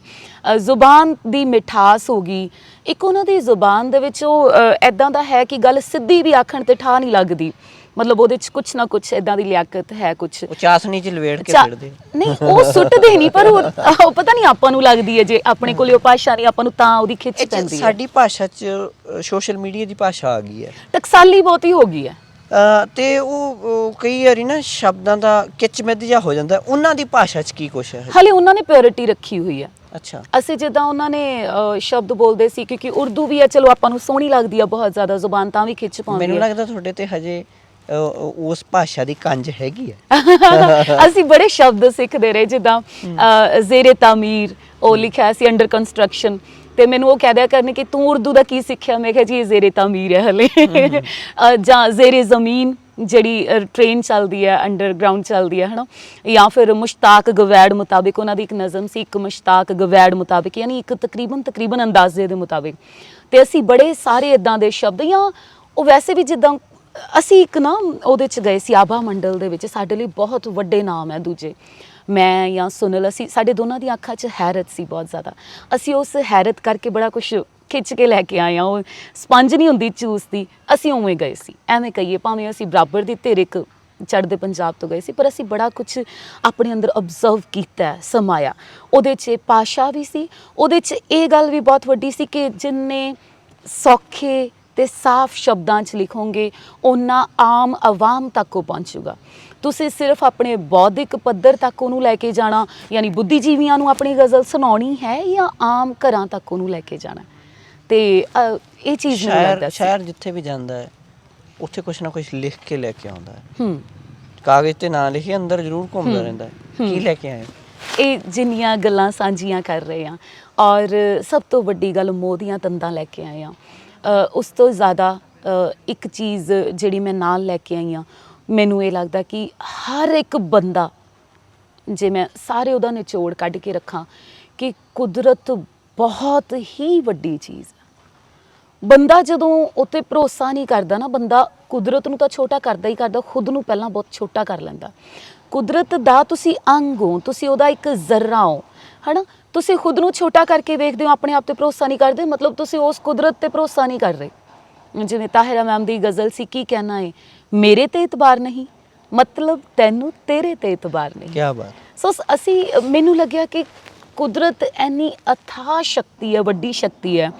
ਜ਼ੁਬਾਨ ਦੀ ਮਿਠਾਸ ਹੋ ਗਈ। ਇੱਕ ਉਹਨਾਂ ਦੀ ਜ਼ੁਬਾਨ ਦੇ ਵਿੱਚ ਉਹ ਇੱਦਾਂ ਦਾ ਹੈ ਕਿ ਗੱਲ ਸਿੱਧੀ ਵੀ ਆਖਣ 'ਤੇ ਠਾਹ ਨਹੀਂ ਲੱਗਦੀ, ਮਤਲਬ ਉਹਦੇ 'ਚ ਕੁਛ ਨਾ ਕੁਛ ਇੱਦਾਂ ਦੀ ਲਿਆਕਤ ਹੈ। ਕੁਛ ਉਹ ਚਾਸਨੀ 'ਚ ਲਵੇੜ ਕੇ ਸਿੱਟਦੇ ਨਹੀਂ, ਉਹ ਸੁੱਟਦੇ ਨਹੀਂ, ਪਰ ਉਹ ਪਤਾ ਨਹੀਂ ਆਪਾਂ ਨੂੰ ਲੱਗਦੀ ਹੈ ਜੇ ਆਪਣੇ ਕੋਲੇ ਉਹ ਭਾਸ਼ਾ ਨਹੀਂ, ਆਪਾਂ ਨੂੰ ਤਾਂ ਉਹਦੀ ਖਿੱਚ ਪੈਂਦੀ ਹੈ। ਸਾਡੀ ਭਾਸ਼ਾ 'ਚ ਸੋਸ਼ਲ ਮੀਡੀਆ ਦੀ ਭਾਸ਼ਾ ਆ ਗਈ ਹੈ, ਟਕਸਾਲੀ ਬਹੁਤੀ ਹੋ ਗਈ ਹੈ, ਤੇ ਉਹ ਕਈ ਵਾਰੀ ਨਾ ਸ਼ਬਦਾਂ ਦਾ ਕਿਚਮਿਚ ਜਿਹਾ ਹੋ ਜਾਂਦਾ। ਉਹਨਾਂ ਦੀ ਭਾਸ਼ਾ 'ਚ ਕੀ ਕੁਛ ਹੈ? ਹਾਲੇ ਉਹਨਾਂ ਨੇ ਪਿਓਰਿਟੀ ਰੱਖੀ ਹੋਈ ਹੈ। ਅੱਛਾ। ਅਸੀਂ ਜਿੱਦਾਂ ਉਹਨਾਂ ਨੇ ਸ਼ਬਦ ਬੋਲਦੇ ਸੀ, ਕਿਉਂਕਿ ਉਰਦੂ ਵੀ ਹੈ, ਚਲੋ ਆਪਾਂ ਨੂੰ ਸੋਹਣੀ ਲੱਗਦੀ ਆ ਬਹੁਤ ਜ਼ਿਆਦਾ, ਜ਼ੁਬਾਨ ਤਾਂ ਵੀ ਖਿੱਚ ਪਾਉਂਦੀ ਹੈ। ਮੈਨੂੰ ਲੱਗਦਾ ਤੁਹਾਡੇ ਤੇ ਹਜੇ ਉਸ ਭਾਸ਼ਾ ਦੀ ਕੰਜ ਹੈਗੀ ਹੈ। ਅਸੀਂ ਬੜੇ ਸ਼ਬਦ ਸਿੱਖਦੇ ਰਹੇ, ਜਿੱਦਾਂ ਜ਼ੇਰੇ ਤਾਮੀਰ ਉਹ ਲਿਖਿਆ ਸੀ, ਅੰਡਰ ਕੰਸਟਰਕਸ਼ਨ, ਤੇ ਮੈਨੂੰ ਉਹ ਕਹਿ ਦਿਆ ਕਰਨੇ ਕਿ ਤੂੰ ਉਰਦੂ ਦਾ ਕੀ ਸਿੱਖਿਆ? ਮੈਂ ਕਿਹਾ ਜੀ ਇਹ ਜ਼ੇਰੇ ਤਾਮੀਰ ਹੈ ਹਲੇ। ਜਾਂ ਜ਼ੇਰੇ ਜ਼ਮੀਨ ਜਿਹੜੀ ਟ੍ਰੇਨ ਚੱਲਦੀ ਹੈ, ਅੰਡਰਗਰਾਊਂਡ ਚੱਲਦੀ ਹੈ ਨਾ। ਜਾਂ ਫਿਰ ਮੁਸ਼ਤਾਕ ਗਵੈੜ ਮੁਤਾਬਿਕ, ਉਹਨਾਂ ਦੀ ਇੱਕ ਨਜ਼ਮ ਸੀ, ਇੱਕ ਮੁਸ਼ਤਾਕ ਗਵੈੜ ਮੁਤਾਬਿਕ, ਯਾਨੀ ਇੱਕ ਤਕਰੀਬਨ ਅੰਦਾਜ਼ੇ ਦੇ ਮੁਤਾਬਿਕ। ਤੇ ਅਸੀਂ ਬੜੇ ਸਾਰੇ ਇਦਾਂ ਦੇ ਸ਼ਬਦ ਜਾਂ ਉਹ ਵੈਸੇ ਵੀ ਜਿੱਦਾਂ ਅਸੀਂ ਇੱਕ ਨਾ ਉਹਦੇ 'ਚ ਗਏ ਸੀ ਆਭਾ ਮੰਡਲ ਦੇ ਵਿੱਚ, ਸਾਡੇ ਲਈ ਬਹੁਤ ਵੱਡੇ ਨਾਮ ਹੈ ਦੂਜੇ, ਮੈਂ ਜਾਂ ਸੁਨੀਲ, ਅਸੀਂ ਸਾਡੇ ਦੋਨਾਂ ਦੀਆਂ ਅੱਖਾਂ 'ਚ ਹੈਰਤ ਸੀ ਬਹੁਤ ਜ਼ਿਆਦਾ। ਅਸੀਂ ਉਸ ਹੈਰਤ ਕਰਕੇ ਬੜਾ ਕੁਝ ਖਿੱਚ ਕੇ ਲੈ ਕੇ ਆਏ ਹਾਂ, ਉਹ ਸਪੰਜ ਨਹੀਂ ਹੁੰਦੀ ਚੂਸਦੀ, ਅਸੀਂ ਉਵੇਂ ਗਏ ਸੀ ਐਵੇਂ ਕਹੀਏ, ਭਾਵੇਂ ਅਸੀਂ ਬਰਾਬਰ ਦੀ ਧਿਰ ਇੱਕ ਚੜ੍ਹਦੇ ਪੰਜਾਬ ਤੋਂ ਗਏ ਸੀ, ਪਰ ਅਸੀਂ ਬੜਾ ਕੁਝ ਆਪਣੇ ਅੰਦਰ ਅਬਜ਼ਰਵ ਕੀਤਾ, ਸਮਾਇਆ। ਉਹਦੇ 'ਚ ਭਾਸ਼ਾ ਵੀ ਸੀ, ਉਹਦੇ 'ਚ ਇਹ ਗੱਲ ਵੀ ਬਹੁਤ ਵੱਡੀ ਸੀ ਕਿ ਜਿੰਨੇ ਸੌਖੇ ਤੇ ਸਾਫ਼ ਸ਼ਬਦਾਂ 'ਚ ਲਿਖੋਗੇ ਉਹਨਾਂ ਆਮ ਆਵਾਮ ਤੱਕ ਉਹ ਪਹੁੰਚੂਗਾ। ਤੁਸੀਂ ਸਿਰਫ ਆਪਣੇ ਬੌਧਿਕ ਪੱਧਰ ਤੱਕ ਉਹਨੂੰ ਲੈ ਕੇ ਜਾਣਾ, ਯਾਨੀ ਬੁੱਧੀਜੀਵੀਆਂ ਨੂੰ ਆਪਣੀ ਗਜ਼ਲ ਸੁਣਾਉਣੀ ਹੈ ਜਾਂ ਆਮ ਘਰਾਂ ਤੱਕ ਉਹਨੂੰ ਲੈ ਕੇ ਜਾਣਾ, ਤੇ ਇਹ ਚੀਜ਼ ਮੈਨੂੰ ਲੱਗਦਾ ਸੀ। ਸ਼ਾਇਰ ਜਿੱਥੇ ਵੀ ਜਾਂਦਾ ਹੈ ਉੱਥੇ ਕੁਛ ਨਾ ਕੁਛ ਲਿਖ ਕੇ ਲੈ ਕੇ ਆਉਂਦਾ ਹੈ, ਕਾਗਜ਼ ਤੇ ਨਾ ਲਿਖੇ ਅੰਦਰ ਜ਼ਰੂਰ ਘੁੰਮਦਾ ਰਹਿੰਦਾ ਹੈ। ਕੀ ਲੈ ਕੇ ਆਏ? ਇਹ ਜਿੰਨੀਆਂ ਗੱਲਾਂ ਸਾਂਝੀਆਂ ਕਰ ਰਹੇ ਹਾਂ, ਔਰ ਸਭ ਤੋਂ ਵੱਡੀ ਗੱਲ ਮੋਹ ਦੀਆਂ ਤੰਦਾਂ ਲੈ ਕੇ ਆਏ ਹਾਂ। ਉਸ ਤੋਂ ਜ਼ਿਆਦਾ ਇੱਕ ਚੀਜ਼ ਜਿਹੜੀ ਮੈਂ ਨਾਲ ਲੈ ਕੇ ਆਈ ਹਾਂ, ਮੈਨੂੰ ਇਹ ਲੱਗਦਾ ਕਿ ਹਰ ਇੱਕ ਬੰਦਾ, ਜੇ ਮੈਂ ਸਾਰੇ ਉਹਦਾ ਨਿਚੋੜ ਕੱਢ ਕੇ ਰੱਖਾਂ, ਕਿ ਕੁਦਰਤ ਬਹੁਤ ਹੀ ਵੱਡੀ ਚੀਜ਼ ਹੈ। ਬੰਦਾ ਜਦੋਂ ਉੱਤੇ ਭਰੋਸਾ ਨਹੀਂ ਕਰਦਾ ਨਾ, ਬੰਦਾ ਕੁਦਰਤ ਨੂੰ ਤਾਂ ਛੋਟਾ ਕਰਦਾ ਹੀ ਕਰਦਾ, ਖੁਦ ਨੂੰ ਪਹਿਲਾਂ ਬਹੁਤ ਛੋਟਾ ਕਰ ਲੈਂਦਾ। ਕੁਦਰਤ ਦਾ ਤੁਸੀਂ ਅੰਗ ਹੋ, ਤੁਸੀਂ ਉਹਦਾ ਇੱਕ ਜ਼ਰਾ ਹੋ, ਹੈ ਨਾ। ਤੁਸੀਂ ਖੁਦ ਨੂੰ ਛੋਟਾ ਕਰਕੇ ਵੇਖਦੇ ਹੋ, ਆਪਣੇ ਆਪ ਤੇ ਭਰੋਸਾ ਨਹੀਂ ਕਰਦੇ, ਮਤਲਬ ਤੁਸੀਂ ਉਸ ਕੁਦਰਤ ਤੇ ਭਰੋਸਾ ਨਹੀਂ ਕਰ ਰਹੇ। ਜਿਵੇਂ ਤਾਹਿਰਾ ਮੈਮ ਦੀ ਗਜ਼ਲ ਸੀ, ਕੀ ਕਹਿਣਾ ਹੈ, ਮੇਰੇ ਤੇ ਇਤਬਾਰ ਨਹੀਂ, ਮਤਲਬ ਤੈਨੂੰ ਤੇਰੇ ਤੇ ਇਤਬਾਰ ਨਹੀਂ। ਕੀ ਬਾਤ। ਸੋ ਅਸੀਂ, ਮੈਨੂੰ ਲੱਗਿਆ ਕਿ ਕੁਦਰਤ ਇੰਨੀ ਅਥਾਹ ਸ਼ਕਤੀ ਹੈ, ਵੱਡੀ ਸ਼ਕਤੀ ਹੈ।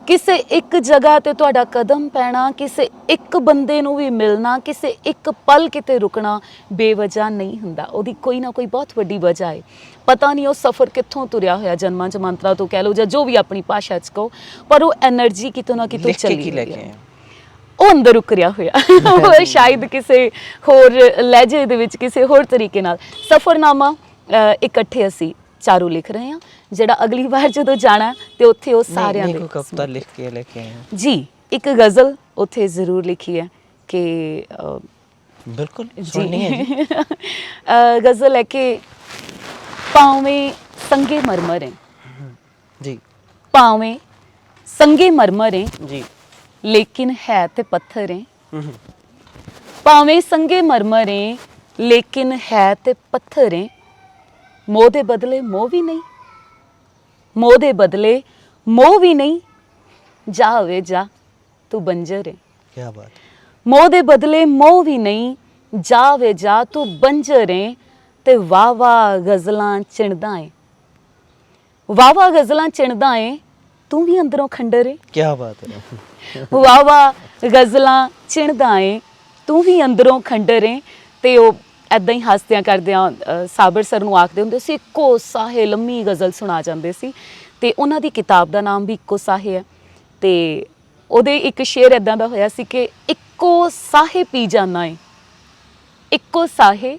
ਕਿਸੇ ਇੱਕ ਜਗ੍ਹਾ ਤੇ ਤੁਹਾਡਾ ਕਦਮ ਪੈਣਾ, ਕਿਸੇ ਇੱਕ ਬੰਦੇ ਨੂੰ ਵੀ ਮਿਲਣਾ, ਕਿਸੇ ਇੱਕ ਪਲ ਕਿਤੇ ਰੁਕਣਾ ਬੇਵਜ੍ਹਾ ਨਹੀਂ ਹੁੰਦਾ, ਉਹਦੀ ਕੋਈ ਨਾ ਕੋਈ ਬਹੁਤ ਵੱਡੀ ਵਜ੍ਹਾ ਹੈ। ਪਤਾ ਨਹੀਂ ਉਹ ਸਫ਼ਰ ਕਿੱਥੋਂ ਤੁਰਿਆ ਹੋਇਆ, ਜਨਮਾਂ ਜਮਾਂਤਰਾਂ ਤੋਂ ਕਹਿ ਲਓ ਜਾਂ ਜੋ ਵੀ ਆਪਣੀ ਭਾਸ਼ਾ 'ਚ ਕਹੋ, ਪਰ ਉਹ ਐਨਰਜੀ ਕਿਤੋਂ ਨਾ ਕਿਤੋਂ ਚੱਲੀ ਹੋਈ ਹੈ, ਉਹ ਅੰਦਰ ਉਕਰਿਆ ਹੋਇਆ ਉਹ ਸ਼ਾਇਦ ਕਿਸੇ ਹੋਰ ਲਹਿਜੇ ਦੇ ਵਿੱਚ, ਕਿਸੇ ਹੋਰ ਤਰੀਕੇ ਨਾਲ। ਸਫ਼ਰਨਾਮਾ ਇਕੱਠੇ ਅਸੀਂ ਚਾਰੂ ਲਿਖ ਰਹੇ ਹਾਂ, ਜਿਹੜਾ ਅਗਲੀ ਵਾਰ ਜਦੋਂ ਜਾਣਾ ਤੇ ਉੱਥੇ ਉਹ ਸਾਰਿਆਂ ਦੇ ਕਵਿਤਾ ਲਿਖ ਕੇ ਲੈ ਕੇ ਆਏ ਜੀ, ਇੱਕ ਗਜ਼ਲ ਉੱਥੇ ਜ਼ਰੂਰ ਲਿਖੀ ਹੈ ਕਿ ਬਿਲਕੁਲ ਸੁਣਨੀ ਹੈ ਜੀ। ਗਜ਼ਲ ਹੈ ਕਿ ਭਾਵੇਂ ਸੰਗੇ ਮਰਮਰ ਹੈ ਜੀ, ਭਾਵੇਂ ਸੰਗੇ ਮਰਮਰ ਹੈ ਜੀ, ਲੇਕਿਨ ਹੈ ਤੇ ਪੱਥਰ ਹੈ। ਭਾਵੇਂ ਸੰਗੇ ਮਰਮਰ ਹੈ ਲੇਕਿਨ ਹੈ ਤੇ ਪੱਥਰ ਹੈ। ਮੋਹ ਦੇ ਬਦਲੇ ਮੋਹ ਵੀ ਨਹੀਂ, ਮੋਹ ਦੇ ਬਦਲੇ ਮੋਹ ਵੀ ਨਹੀਂ, ਜਾ ਵੇ ਜਾ ਤੂੰ ਬੰਜਰ ਹੈ। ਕੀ ਬਾਤ। ਮੋਹ ਦੇ ਬਦਲੇ ਮੋਹ ਵੀ ਨਹੀਂ, ਜਾ ਵੇ ਜਾ ਤੂੰ ਬੰਜਰ ਹੈ। ਤੇ ਵਾਹ ਵਾਹ ਗਜ਼ਲਾਂ ਚਿਣਦਾ ਏ, ਵਾਹ ਵਾਹ ਗਜ਼ਲਾਂ ਚਿਣਦਾ ਏ, ਤੂੰ ਵੀ ਅੰਦਰੋਂ ਖੰਡਰ ਏ। ਕੀ ਬਾਤ ਹੈ। ਵਾਹ ਵਾਹ ਗਜ਼ਲਾਂ ਚਿਣਦਾ ਏ, ਤੂੰ ਵੀ ਅੰਦਰੋਂ ਖੰਡਰ ਏ। ਤੇ ਉਹ ਐਦਾਂ ਹੀ ਹੱਸਦਿਆਂ ਕਰਦਿਆਂ ਸਾਬਰ ਸਰ ਨੂੰ ਆਖਦੇ ਹੁੰਦੇ ਸੀ, ਇੱਕੋ ਸਾਹੇ ਲੰਮੀ ਗਜ਼ਲ ਸੁਣਾ ਜਾਂਦੇ ਸੀ। ਤੇ ਉਹਨਾਂ ਦੀ ਕਿਤਾਬ ਦਾ ਨਾਮ ਵੀ ਇੱਕੋ ਸਾਹੇ ਹੈ। ਤੇ ਉਹਦੇ ਇੱਕ ਸ਼ੇਰ ਇੱਦਾਂ ਦਾ ਹੋਇਆ ਸੀ ਕਿ ਇੱਕੋ ਸਾਹੇ ਪੀ ਜਾਨਾ ਏ, ਇੱਕੋ ਸਾਹੇ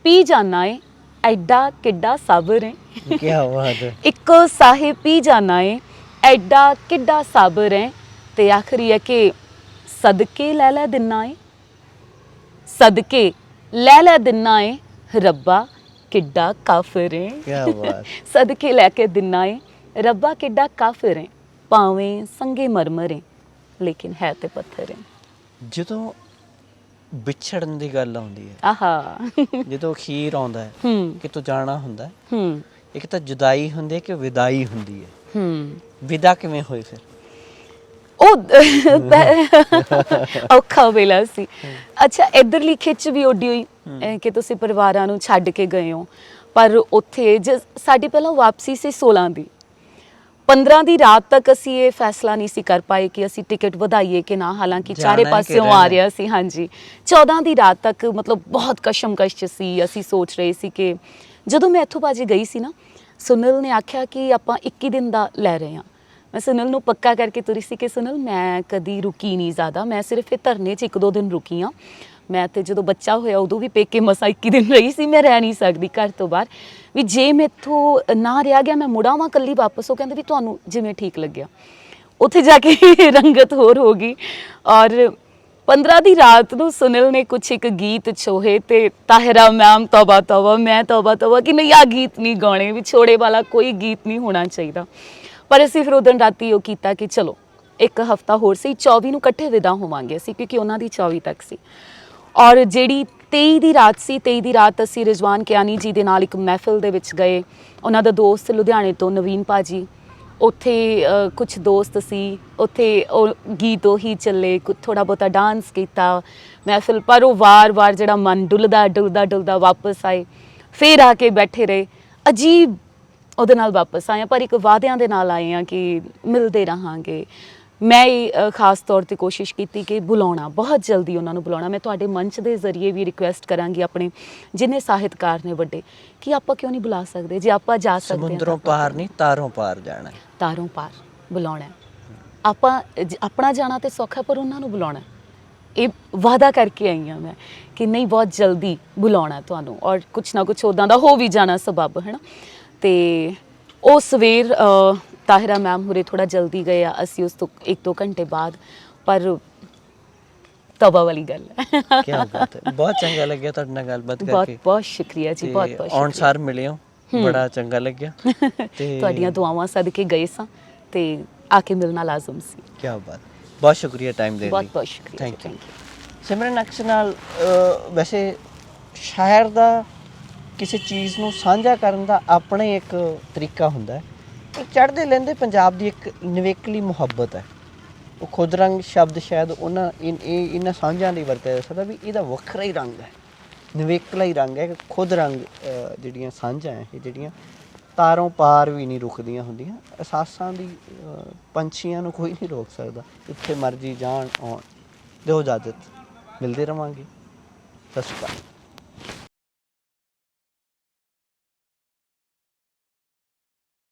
ਪੀ ਜਾਨਾ ਏ, ਐਡਾ ਕਿੱਡਾ ਸਾਬਰ ਏ। ਕੀ ਬਾਤ ਹੈ। ਇੱਕੋ ਸਾਹੇ ਪੀ ਜਾਨਾ ਏ, ਐਡਾ ਕਿੱਡਾ ਸਾਬਰ ਏ। ਤੇ ਆਖਰੀ ਹੈ ਕਿ ਸਦਕੇ ਲੈ ਲੈ ਦਿਨਾ ਏ, ਸਦਕੇ ਲੈ ਲੈ ਦਿਨਾ ਏ, ਰੱਬਾ ਕਿੱਡਾ ਕਾਫਰ ਏ। ਕੀ ਬਾਤ। ਸਦਕੇ ਲੈ ਕੇ ਦਿਨਾ ਏ, ਰੱਬਾ ਕਿੱਡਾ ਕਾਫਰ ਏ। ਭਾਵੇਂ ਸੰਗੇ ਮਰਮਰ ਏ ਲੇਕਿਨ ਹੈ ਤੇ ਪੱਥਰ ਏ। ਜਦੋਂ ਵਿਛੜਨ ਦੀ ਗੱਲ ਆਉਂਦੀ ਹੈ, ਆਹਾ, ਜਦੋਂ ਅਖੀਰ ਆਉਂਦਾ ਹੈ ਹੂੰ ਕਿ ਤੂੰ ਜਾਣਾ ਹੁੰਦਾ ਹੈ, ਹੂੰ ਇੱਕ ਤਾਂ ਜੁਦਾਈ ਹੁੰਦੀ ਹੈ ਕਿ ਵਿਦਾਈ ਹੁੰਦੀ ਹੈ। ਹੂੰ ਵਿਦਾ ਕਿਵੇਂ ਹੋਈ ਫਿਰ? ਉਹ ਔਖਾ ਵੇਲਾ ਸੀ। ਅੱਛਾ, ਇੱਧਰਲੀ ਖਿੱਚ ਵੀ ਓਡੀ ਹੋਈ ਕਿ ਤੁਸੀਂ ਪਰਿਵਾਰਾਂ ਨੂੰ ਛੱਡ ਕੇ ਗਏ ਹੋ, ਪਰ ਉੱਥੇ ਸਾਡੀ ਪਹਿਲਾਂ ਵਾਪਸੀ ਸੀ 16 ਦੀ, 15 ਦੀ ਰਾਤ ਤੱਕ ਅਸੀਂ ਇਹ ਫੈਸਲਾ ਨਹੀਂ ਸੀ ਕਰ ਪਾਏ ਕਿ ਅਸੀਂ ਟਿਕਟ ਵਧਾਈਏ ਕਿ ਨਾ, ਹਾਲਾਂਕਿ ਚਾਰੇ ਪਾਸਿਓਂ ਆ ਰਿਹਾ ਸੀ। ਹਾਂਜੀ, 14 ਦੀ ਰਾਤ ਤੱਕ ਮਤਲਬ ਬਹੁਤ ਕਸ਼ਮਕਸ਼ 'ਚ ਸੀ। ਅਸੀਂ ਸੋਚ ਰਹੇ ਸੀ ਕਿ ਜਦੋਂ ਮੈਂ ਇੱਥੋਂ ਬਾਜੀ ਗਈ ਸੀ ਨਾ, ਸੁਨੀਲ ਨੇ ਆਖਿਆ ਕਿ ਆਪਾਂ 21 ਦਿਨ ਦਾ ਲੈ ਰਹੇ ਹਾਂ। ਮੈਂ ਸੁਨੀਲ ਨੂੰ ਪੱਕਾ ਕਰਕੇ ਤੁਰੀ ਸੀ ਕਿ ਸੁਨੀਲ ਮੈਂ ਕਦੀ ਰੁਕੀ ਨਹੀਂ ਜ਼ਿਆਦਾ, ਮੈਂ ਸਿਰਫ ਇਹ ਧਰਨੇ 'ਚ 1-2 ਦਿਨ ਰੁਕੀ ਹਾਂ। ਮੈਂ ਤੇ ਜਦੋਂ ਬੱਚਾ ਹੋਇਆ ਉਦੋਂ ਵੀ ਪੇਕੇ ਮਸਾਂ 21 ਦਿਨ ਰਹੀ ਸੀ, ਮੈਂ ਰਹਿ ਨਹੀਂ ਸਕਦੀ ਘਰ ਤੋਂ ਬਾਹਰ। ਵੀ ਜੇ ਮੈਥੋਂ ਨਾ ਰਿਹਾ ਗਿਆ ਮੈਂ ਮੁੜਾਵਾਂ ਇਕੱਲੀ ਵਾਪਸ। ਉਹ ਕਹਿੰਦੇ ਵੀ ਤੁਹਾਨੂੰ ਜਿਵੇਂ ਠੀਕ ਲੱਗਿਆ। ਉੱਥੇ ਜਾ ਕੇ ਰੰਗਤ ਹੋਰ ਹੋ ਗਈ। ਔਰ 15 ਦੀ ਰਾਤ ਨੂੰ ਸੁਨੀਲ ਨੇ ਕੁਛ ਇੱਕ ਗੀਤ ਛੋਹੇ ਤੇ ਤਾਹਿਰਾ ਮੈਮ ਤੌਬਾ ਤੌਬਾ, ਮੈਂ ਤੌਬਾ ਤੌਬਾ ਕਿ ਨਹੀਂ, ਆਹ ਗੀਤ ਨਹੀਂ ਗਾਉਣੇ, ਵਿਛੋੜੇ ਵਾਲਾ ਕੋਈ ਗੀਤ ਨਹੀਂ ਹੋਣਾ ਚਾਹੀਦਾ। ਪਰ ਅਸੀਂ ਫਿਰ ਉਦੋਂ ਰਾਤੀ ਉਹ ਕੀਤਾ ਕਿ ਚਲੋ ਇੱਕ ਹਫਤਾ ਹੋਰ ਸੀ, 24 ਨੂੰ ਇਕੱਠੇ ਵਿਦਾ ਹੋਵਾਂਗੇ ਅਸੀਂ, ਕਿਉਂਕਿ ਉਹਨਾਂ ਦੀ 24 ਤੱਕ ਸੀ। ਔਰ ਜਿਹੜੀ 23 ਦੀ ਰਾਤ ਸੀ, 23 ਦੀ ਰਾਤ ਅਸੀਂ ਰਿਜ਼ਵਾਨ ਕਿਆਨੀ ਜੀ ਦੇ ਨਾਲ ਇੱਕ ਮਹਿਫਿਲ ਦੇ ਵਿੱਚ ਗਏ। ਉਹਨਾਂ ਦਾ ਦੋਸਤ ਲੁਧਿਆਣੇ ਤੋਂ ਨਵੀਨ ਭਾਜੀ, ਉੱਥੇ ਕੁਝ ਦੋਸਤ ਸੀ, ਉੱਥੇ ਉਹ ਗੀਤ ਉਹੀ ਚੱਲੇ, ਥੋੜ੍ਹਾ ਬਹੁਤਾ ਡਾਂਸ ਕੀਤਾ ਮਹਿਫਿਲ, ਪਰ ਉਹ ਵਾਰ-ਵਾਰ ਜਿਹੜਾ ਮਨ ਡੁੱਲਦਾ ਵਾਪਸ ਆਏ, ਫਿਰ ਆ ਕੇ ਬੈਠੇ ਰਹੇ। ਅਜੀਬ ਉਹਦੇ ਨਾਲ ਵਾਪਸ ਆਏ ਹਾਂ, ਪਰ ਇੱਕ ਵਾਅਦਿਆਂ ਦੇ ਨਾਲ ਆਏ ਹਾਂ ਕਿ ਮਿਲਦੇ ਰਹਾਂਗੇ। ਮੈਂ ਇਹ ਖਾਸ ਤੌਰ 'ਤੇ ਕੋਸ਼ਿਸ਼ ਕੀਤੀ ਕਿ ਬੁਲਾਉਣਾ, ਬਹੁਤ ਜਲਦੀ ਉਹਨਾਂ ਨੂੰ ਬੁਲਾਉਣਾ। ਮੈਂ ਤੁਹਾਡੇ ਮੰਚ ਦੇ ਜ਼ਰੀਏ ਵੀ ਰਿਕੁਐਸਟ ਕਰਾਂਗੀ ਆਪਣੇ ਜਿੰਨੇ ਸਾਹਿਤਕਾਰ ਨੇ ਵੱਡੇ, ਕਿ ਆਪਾਂ ਕਿਉਂ ਨਹੀਂ ਬੁਲਾ ਸਕਦੇ? ਜੇ ਆਪਾਂ ਜਾ ਸਕਦੇ ਹਾਂ, ਸਮੁੰਦਰੋਂ ਪਾਰ ਨਹੀਂ, ਤਾਰੋਂ ਪਾਰ ਜਾਣਾ ਹੈ। ਤਾਰੋਂ ਪਾਰ ਬੁਲਾਉਣਾ। ਆਪਾਂ ਆਪਣਾ ਜਾਣਾ ਤੇ ਸੌਖਾ, ਪਰ ਉਹਨਾਂ ਨੂੰ ਬੁਲਾਉਣਾ। ਇਹ ਵਾਅਦਾ ਕਰਕੇ ਆਈ ਹਾਂ ਮੈਂ ਕਿ ਨਹੀਂ, ਬਹੁਤ ਜਲਦੀ ਬੁਲਾਉਣਾ ਤੁਹਾਨੂੰ, ਔਰ ਕੁਛ ਨਾ ਕੁਛ ਉੱਦਾਂ ਦਾ ਹੋ ਵੀ ਜਾਣਾ ਸਬੱਬ, ਹੈ ਨਾ। ਅਤੇ ਉਹ ਸਵੇਰ ਤਾਹਿਰਾ ਮੈਮ ਹੁਰੇ ਥੋੜ੍ਹਾ ਜਲਦੀ ਗਏ ਆ, ਅਸੀਂ ਉਸ ਤੋਂ 1-2 ਘੰਟੇ ਬਾਅਦ, ਪਰ ਤੌਬਾ ਵਾਲੀ ਗੱਲ ਹੈ। ਕੀ ਬਾਤ ਹੈ, ਬਹੁਤ ਚੰਗਾ ਲੱਗਿਆ ਤੁਹਾਡੇ ਨਾਲ ਗੱਲਬਾਤ ਕਰਕੇ। ਬਹੁਤ ਬਹੁਤ ਸ਼ੁਕਰੀਆ ਜੀ, ਬਹੁਤ ਬਹੁਤ ਆਉਣ ਸਾਰ ਮਿਲੇ ਹੋ, ਬੜਾ ਚੰਗਾ ਲੱਗਿਆ। ਤੇ ਤੁਹਾਡੀਆਂ ਦੁਆਵਾਂ ਸਦਕੇ ਗਏ ਸਾਂ, ਤੇ ਆ ਕੇ ਮਿਲਣਾ ਲਾਜ਼ਮ ਸੀ। ਕੀ ਬਾਤ, ਬਹੁਤ ਸ਼ੁਕਰੀਆ ਟਾਈਮ ਦੇਣ ਲਈ। ਬਹੁਤ ਬਹੁਤ ਸ਼ੁਕਰੀਆ, ਥੈਂਕ ਯੂ। ਸਿਮਰਨ ਅਕਸ ਨਾਲ ਵੈਸੇ ਸ਼ਾਇਰ ਦਾ ਕਿਸੇ ਚੀਜ਼ ਨੂੰ ਸਾਂਝਾ ਕਰਨ ਦਾ ਆਪਣਾ ਹੀ ਇੱਕ ਤਰੀਕਾ ਹੁੰਦਾ ਹੈ। ਇਹ ਚੜ੍ਹਦੇ ਲਹਿੰਦੇ ਪੰਜਾਬ ਦੀ ਇੱਕ ਨਿਵੇਕਲੀ ਮੁਹੱਬਤ ਹੈ। ਉਹ ਖੁਦ ਰੰਗ ਸ਼ਬਦ ਸ਼ਾਇਦ ਇਹਨਾਂ ਸਾਂਝਾਂ ਲਈ ਵਰਤਿਆ ਜਾ ਸਕਦਾ ਵੀ ਇਹਦਾ ਵੱਖਰਾ ਹੀ ਰੰਗ ਹੈ, ਨਿਵੇਕਲਾ ਹੀ ਰੰਗ ਹੈ। ਖੁਦ ਰੰਗ ਜਿਹੜੀਆਂ ਸਾਂਝਾਂ ਹੈ, ਇਹ ਜਿਹੜੀਆਂ ਤਾਰੋਂ ਪਾਰ ਵੀ ਨਹੀਂ ਰੁਕਦੀਆਂ ਹੁੰਦੀਆਂ। ਅਹਿਸਾਸਾਂ ਦੀ ਪੰਛੀਆਂ ਨੂੰ ਕੋਈ ਨਹੀਂ ਰੋਕ ਸਕਦਾ, ਜਿੱਥੇ ਮਰਜ਼ੀ ਜਾਣ ਆਉਣ। ਦਿਓ ਇਜਾਜ਼ਤ, ਮਿਲਦੇ ਰਹਾਂਗੇ। ਸਤਿ ਸ਼੍ਰੀ ਅਕਾਲ।